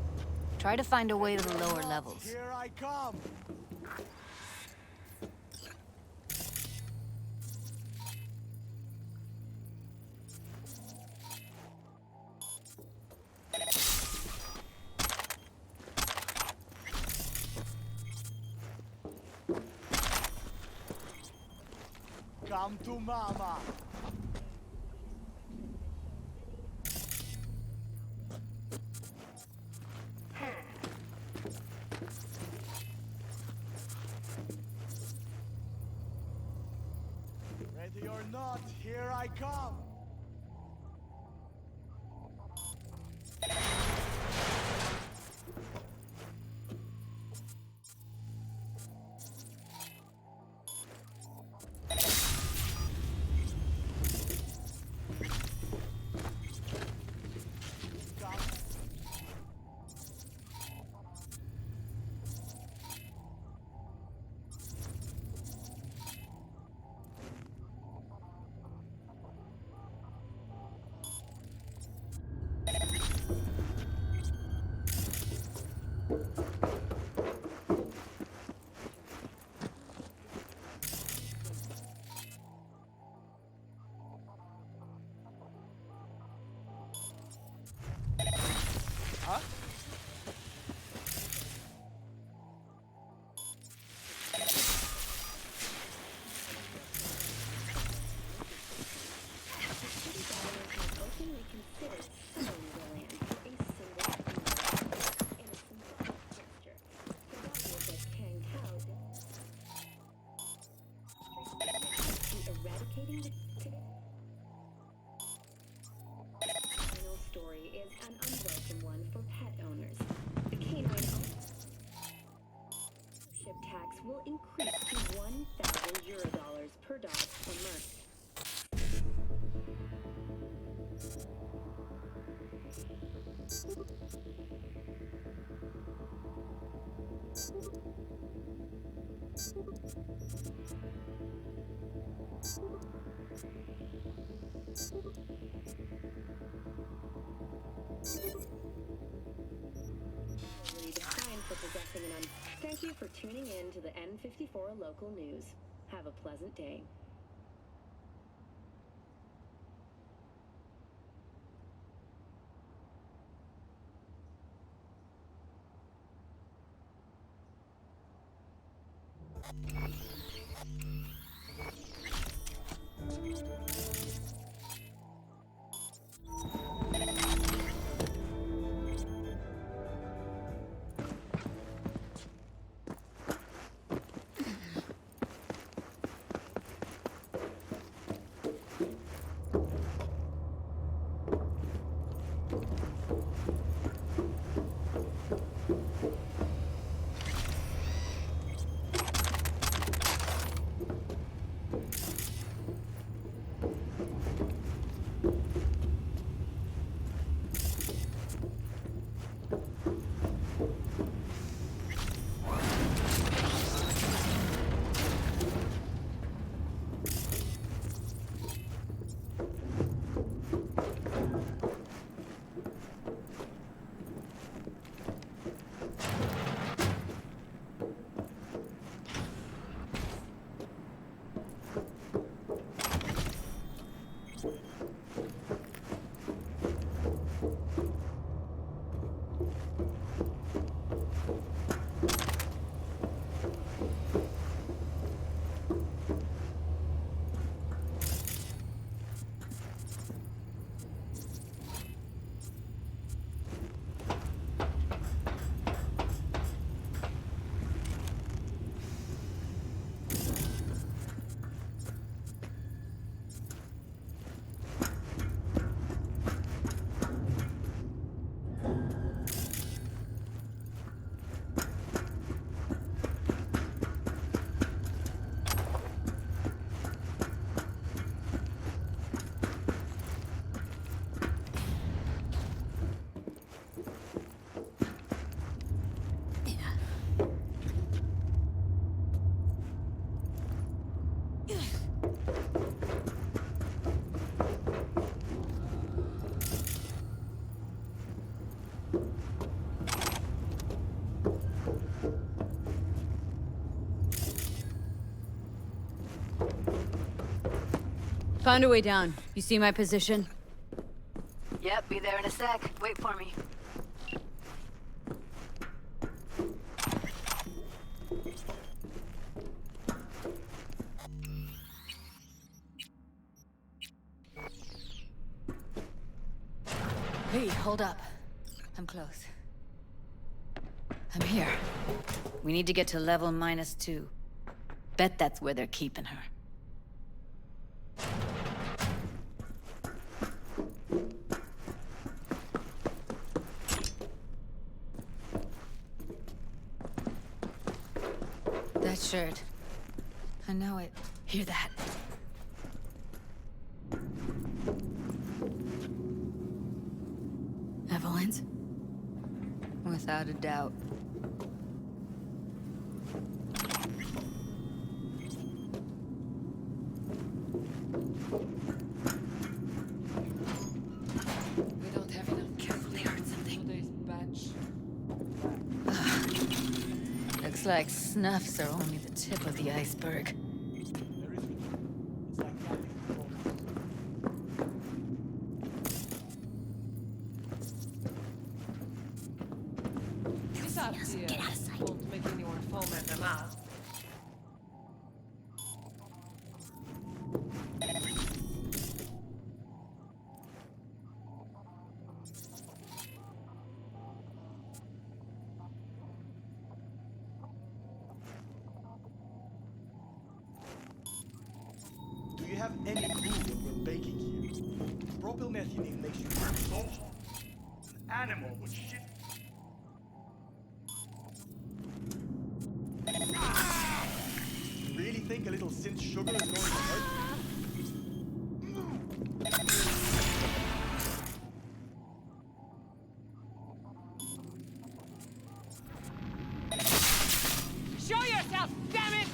Try to find a way to the lower levels. Here I come! Come to mama! Ready or not, here I come! Huh? Story is an unwelcome one for pet owners. The canine ownership tax will increase to €1,000 per dog per month. For possessing Thank you for tuning in to the N54 local news. Have a pleasant day. Found a way down. You see my position? Yep, be there in a sec. Wait for me. Hey, hold up. I'm close. I'm here. We need to get to level -2. Bet that's where they're keeping her. That shirt. I know it. Hear that? Evelyn's? Without a doubt. We don't have enough. Carefully heard something. Today's batch. Looks like snuffs are only the tip of the iceberg. This idea won't make anyone foam at the mouth. Do you have any clue what we're baking here? Propylmethylene makes you work so hot. An animal would shit. You really think a little synth sugar is going to hurt? Show yourself, damn it!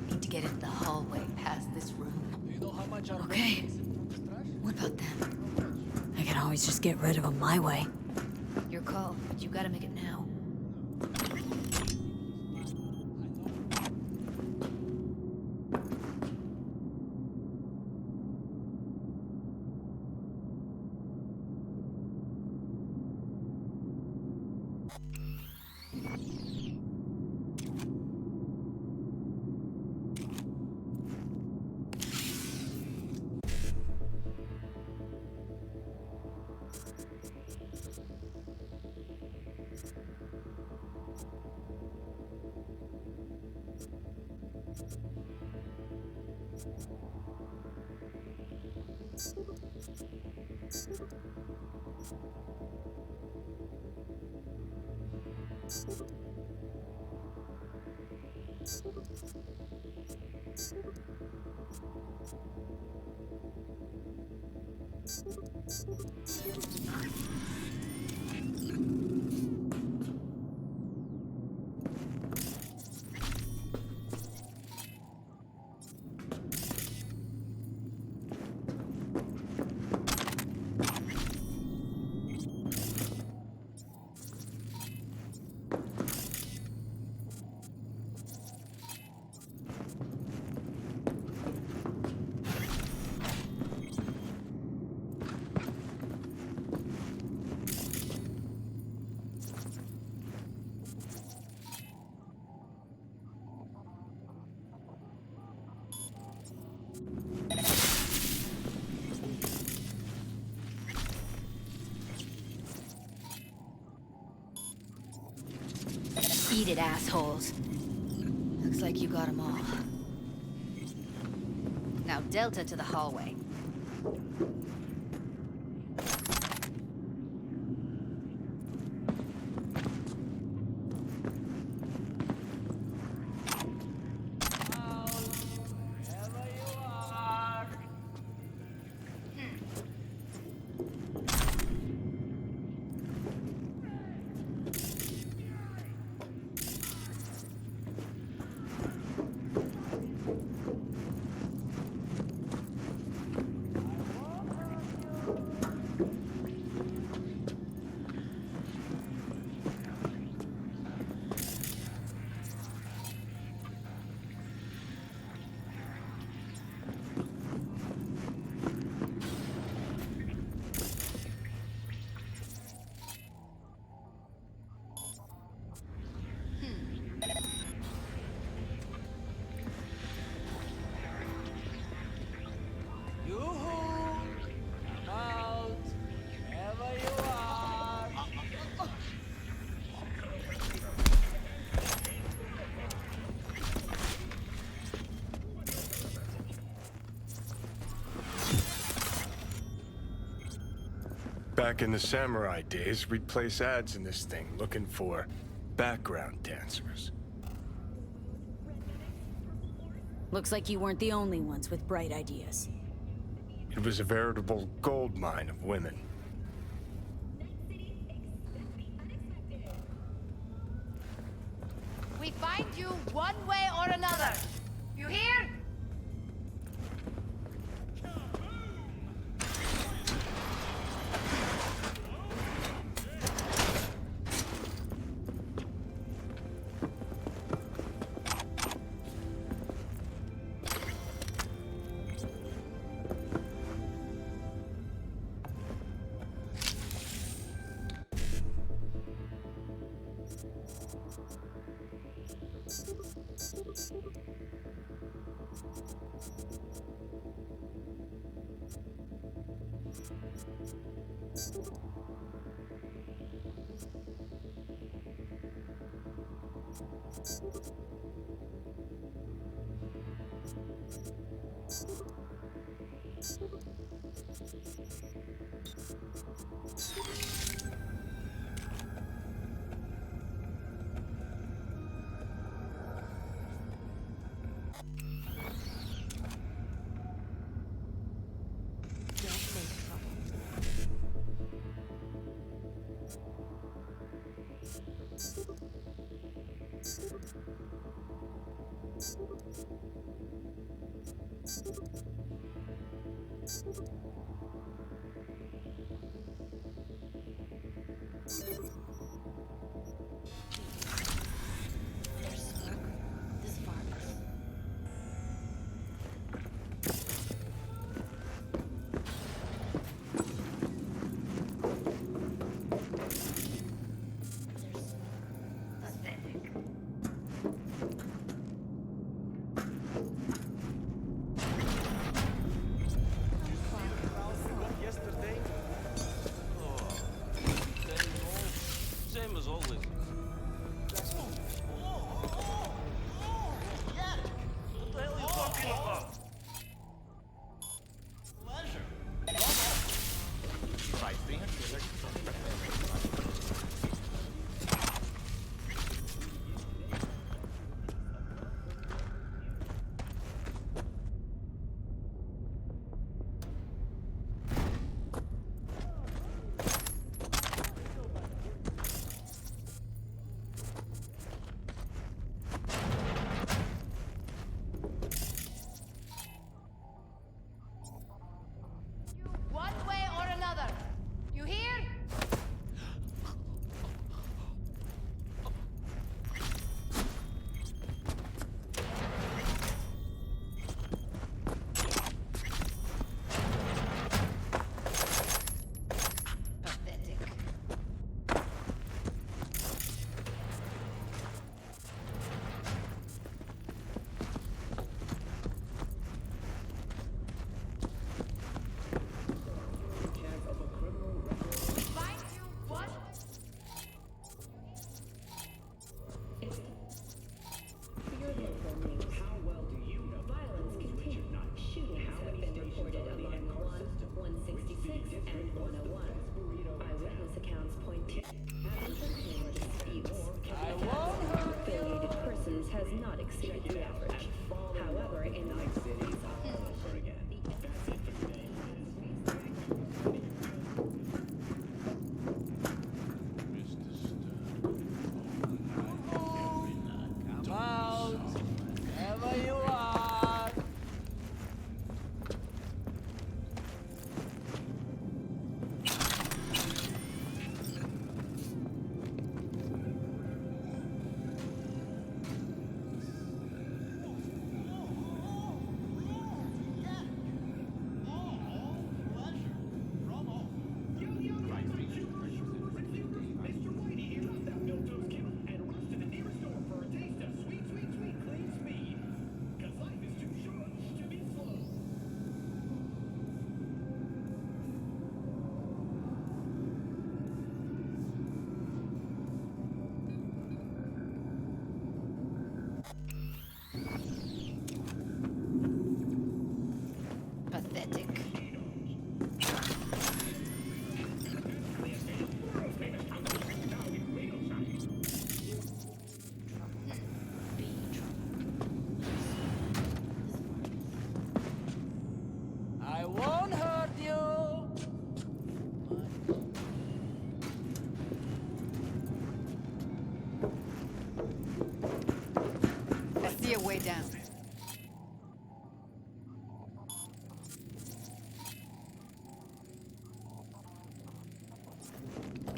Need to get into the hallway past this room. You know how much our Okay. What about them? I can always just get rid of them my way. Your call, but you gotta make it now. Eat it, assholes. Looks like you got them all. Now Delta to the hallway. Back in the samurai days, we'd place ads in this thing looking for background dancers. Looks like you weren't the only ones with bright ideas. It was a veritable gold mine of women. We find you one way or another. You hear?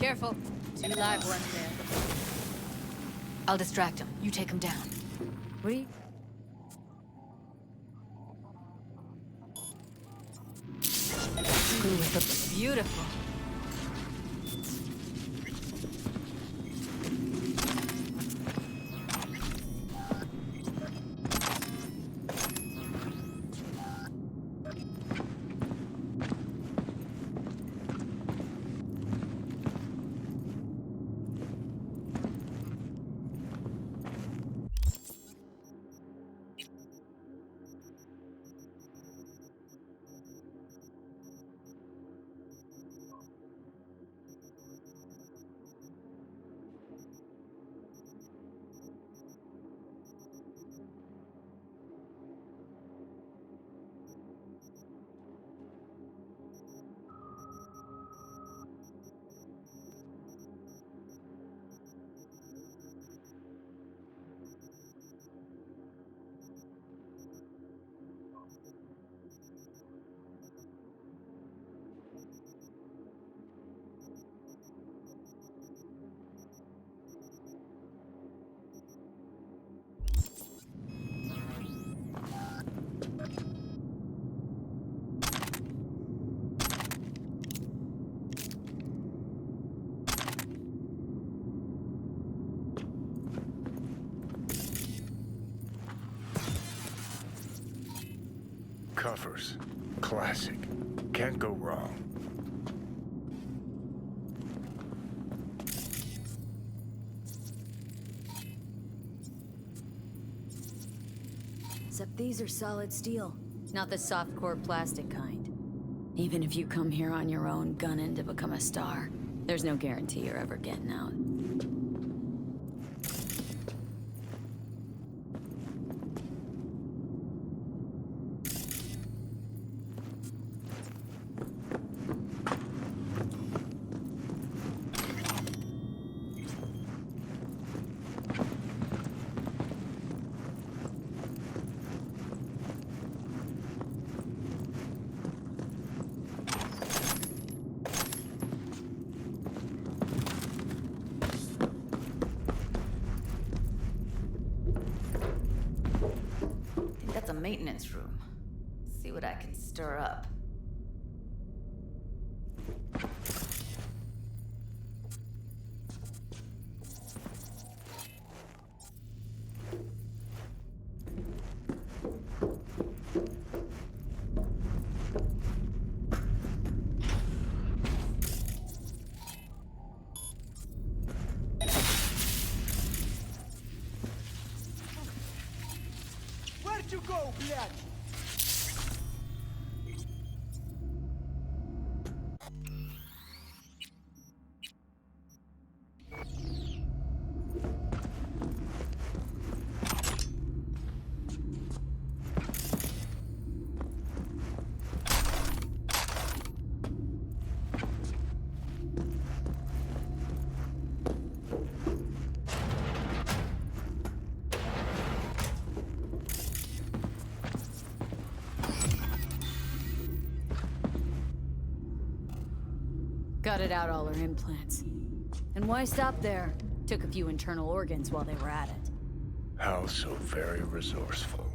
Careful. 2 live ones there. I'll distract him. You take him down. What are you... Ooh, beautiful. Covers. Classic. Can't go wrong. Except these are solid steel, not the soft-core plastic kind. Even if you come here on your own, gunning to become a star, there's no guarantee you're ever getting out. That's a maintenance room. See what I can stir up. Where'd you go, блядь? Gutted out all her implants. And why stop there? Took a few internal organs while they were at it. How so very resourceful.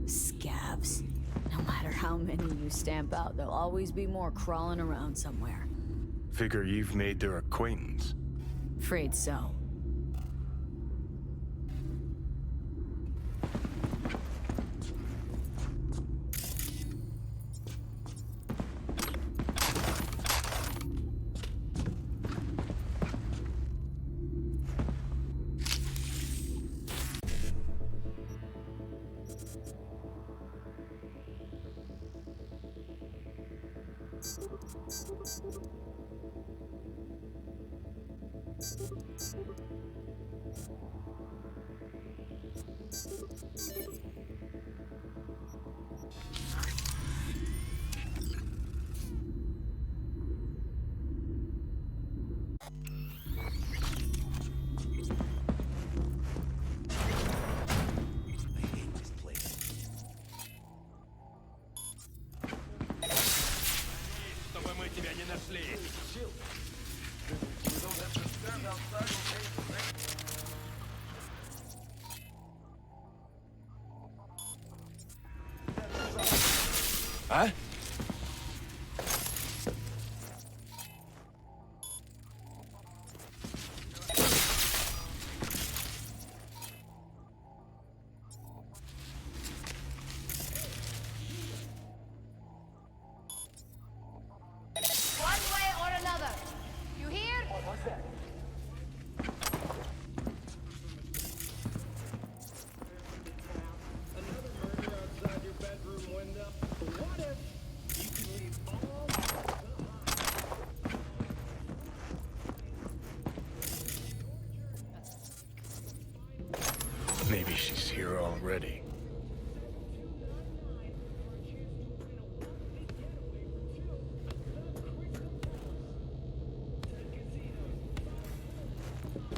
Scabs. No matter how many you stamp out, there'll always be more crawling around somewhere. Figure you've made their acquaintance. Afraid so. Huh? One way or another. You hear? What's that? Another murder outside your bedroom window. What if you could leave all Maybe she's here already.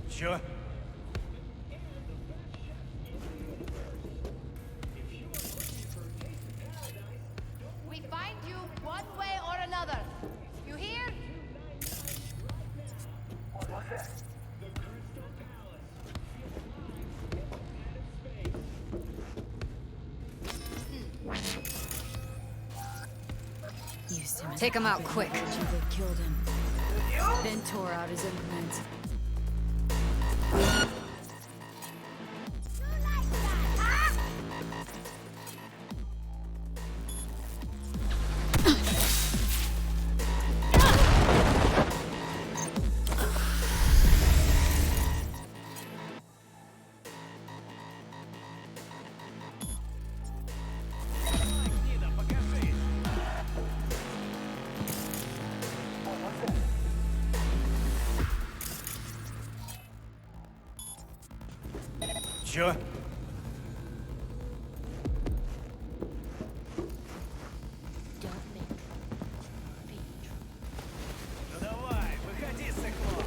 Sure. We find you one way or another. You hear? What's that? Used him as Take him a out puppet quick. until they killed him. Then tore out his implements. Sure. Don't make me trouble. Ну давай, выходи, сыкло.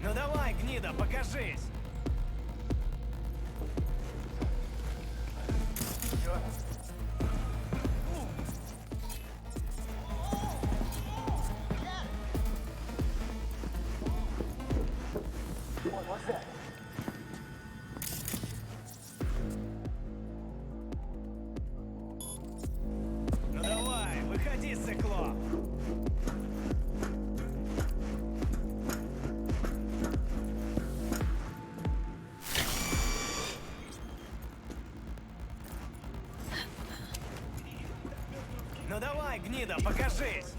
Ну давай, гнида, покажись. What's that? Ну давай, выходи, сыкло. Ну давай, гнида, покажись.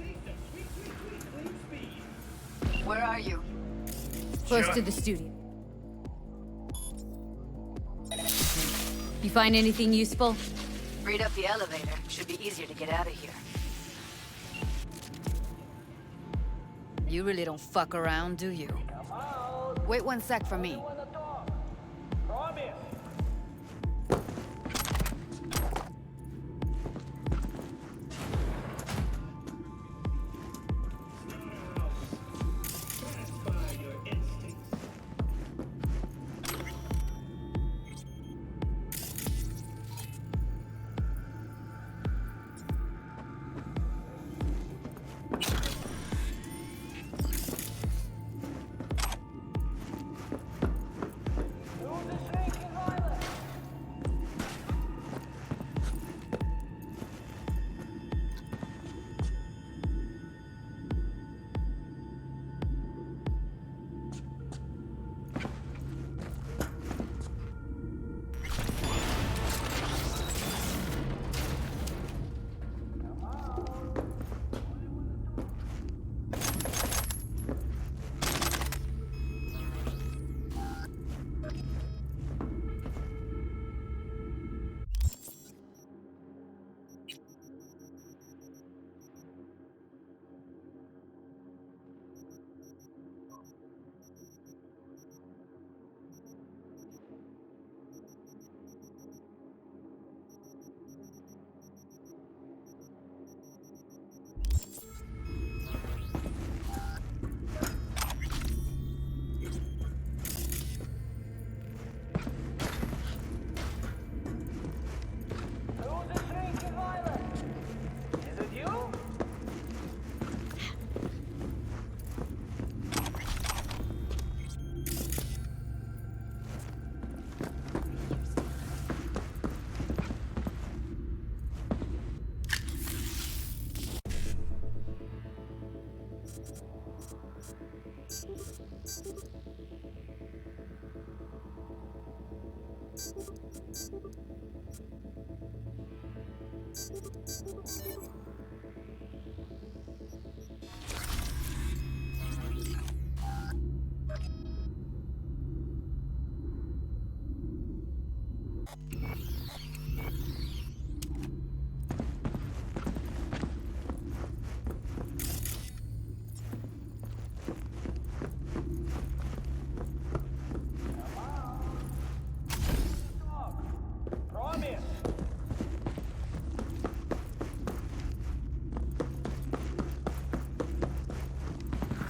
Where are you? Close to the studio. You find anything useful? Freed up the elevator. Should be easier to get out of here. You really don't fuck around, do you? Wait 1 sec for me.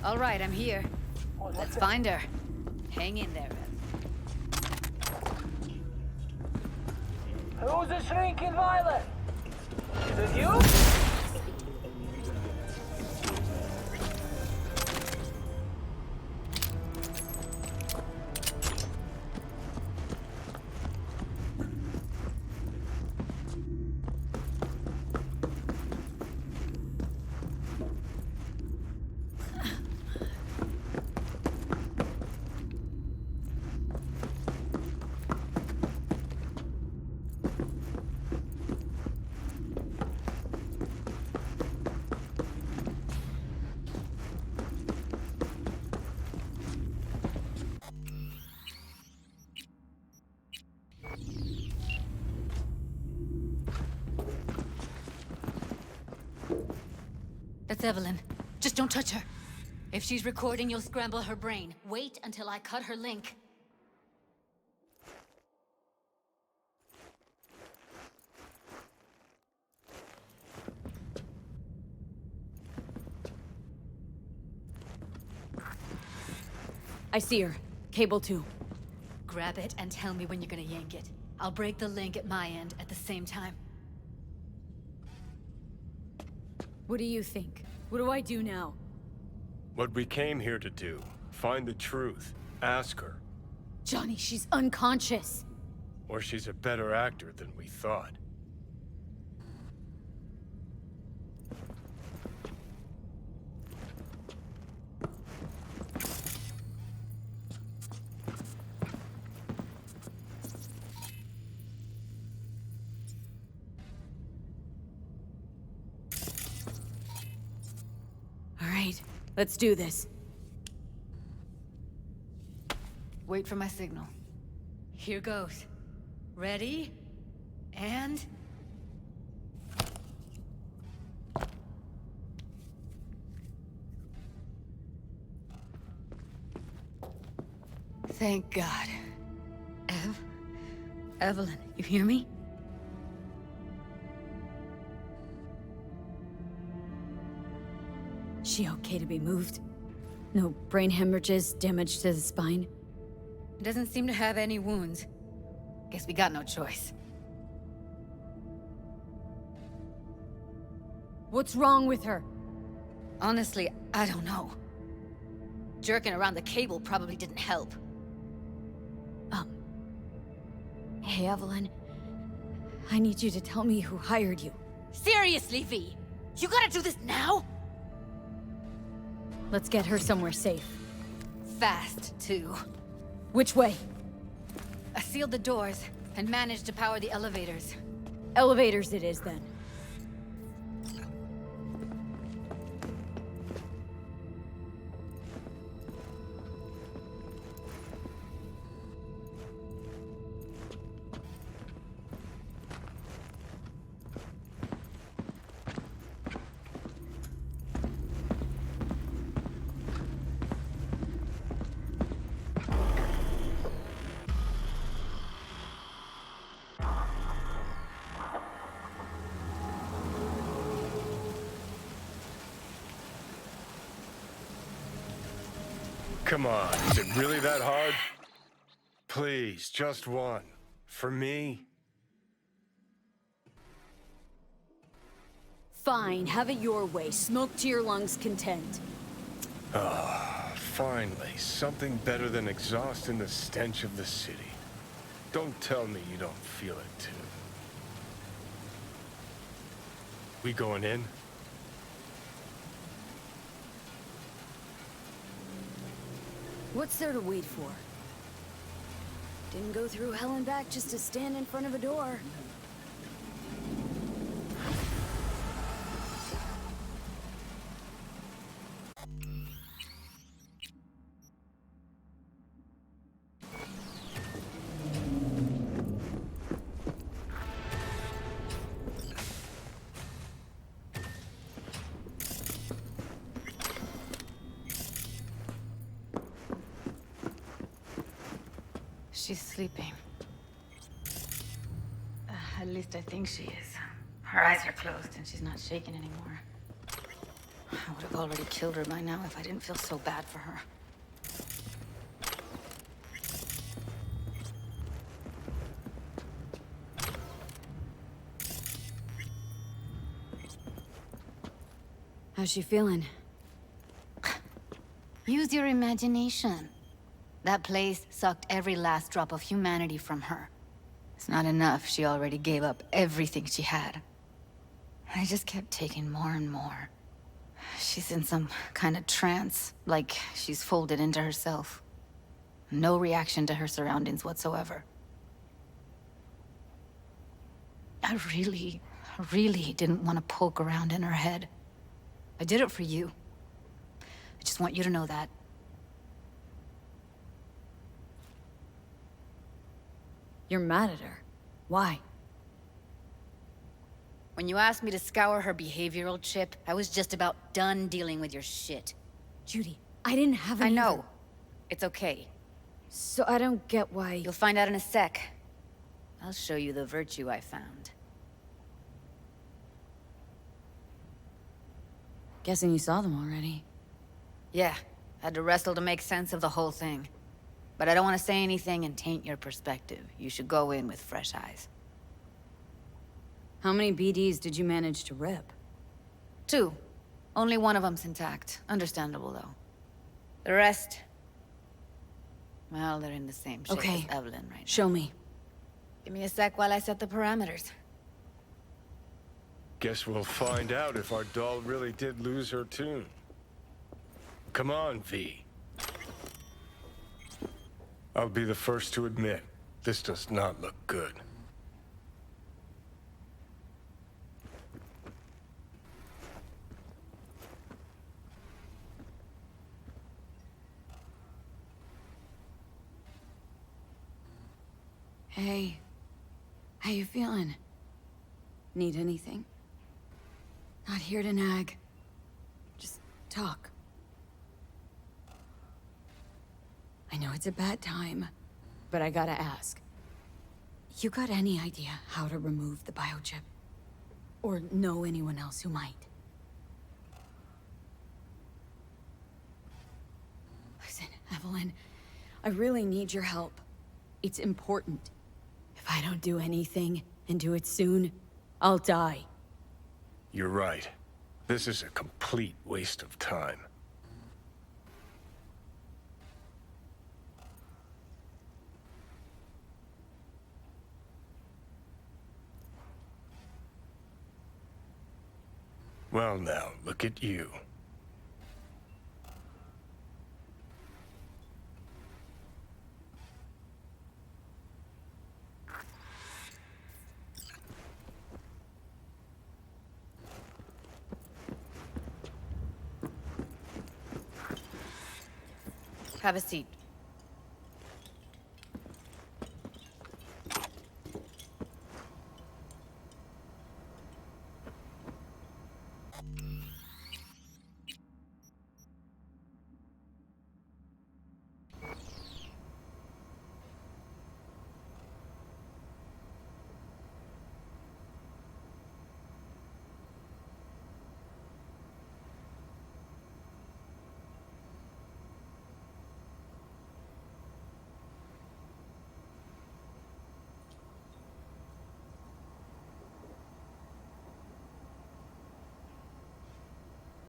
All right, I'm here. Let's find her. Hang in there, Ev. Who's the shrinking violet? Is it you? That's Evelyn. Just don't touch her. If she's recording, you'll scramble her brain. Wait until I cut her link. I see her. Cable 2. Grab it and tell me when you're gonna yank it. I'll break the link at my end at the same time. What do you think? What do I do now? What we came here to do. Find the truth. Ask her. Johnny, she's unconscious. Or she's a better actor than we thought. All right, let's do this. Wait for my signal. Here goes. Ready? And... Thank God. Evelyn, you hear me? She okay to be moved? No brain hemorrhages, damage to the spine? Doesn't seem to have any wounds. Guess we got no choice. What's wrong with her? Honestly, I don't know. Jerking around the cable probably didn't help. Hey, Evelyn. I need you to tell me who hired you. Seriously, V? You gotta do this now? Let's get her somewhere safe. Fast, too. Which way? I sealed the doors and managed to power the elevators. Elevators it is, then. Come on, is it really that hard? Please, just one. For me? Fine, have it your way. Smoke to your lungs' content. Ah, finally, something better than exhaust in the stench of the city. Don't tell me you don't feel it, too. We going in? What's there to wait for? Didn't go through hell and back just to stand in front of a door. She's sleeping. At least I think she is. Her eyes are closed and she's not shaking anymore. I would have already killed her by now if I didn't feel so bad for her. How's she feeling? Use your imagination. That place sucked every last drop of humanity from her. It's not enough, she already gave up everything she had. I just kept taking more and more. She's in some kind of trance, like she's folded into herself. No reaction to her surroundings whatsoever. I really didn't want to poke around in her head. I did it for you. I just want you to know that. You're mad at her. Why? When you asked me to scour her behavioral chip, I was just about done dealing with your shit. Judy, I didn't have any... I know. It's okay. So I don't get why... You'll find out in a sec. I'll show you the virtue I found. Guessing you saw them already. Yeah. Had to wrestle to make sense of the whole thing. But I don't want to say anything and taint your perspective. You should go in with fresh eyes. How many BDs did you manage to rip? 2. Only one of them's intact. Understandable, though. The rest... well, they're in the same shape Okay. as Evelyn right now. Show me. Give me a sec while I set the parameters. Guess we'll find out if our doll really did lose her tune. Come on, V. I'll be the first to admit, this does not look good. Hey. How you feeling? Need anything? Not here to nag. Just talk. I know it's a bad time, but I gotta ask. You got any idea how to remove the biochip? Or know anyone else who might? Listen, Evelyn, I really need your help. It's important. If I don't do anything, and do it soon, I'll die. You're right. This is a complete waste of time. Well now, look at you. Have a seat.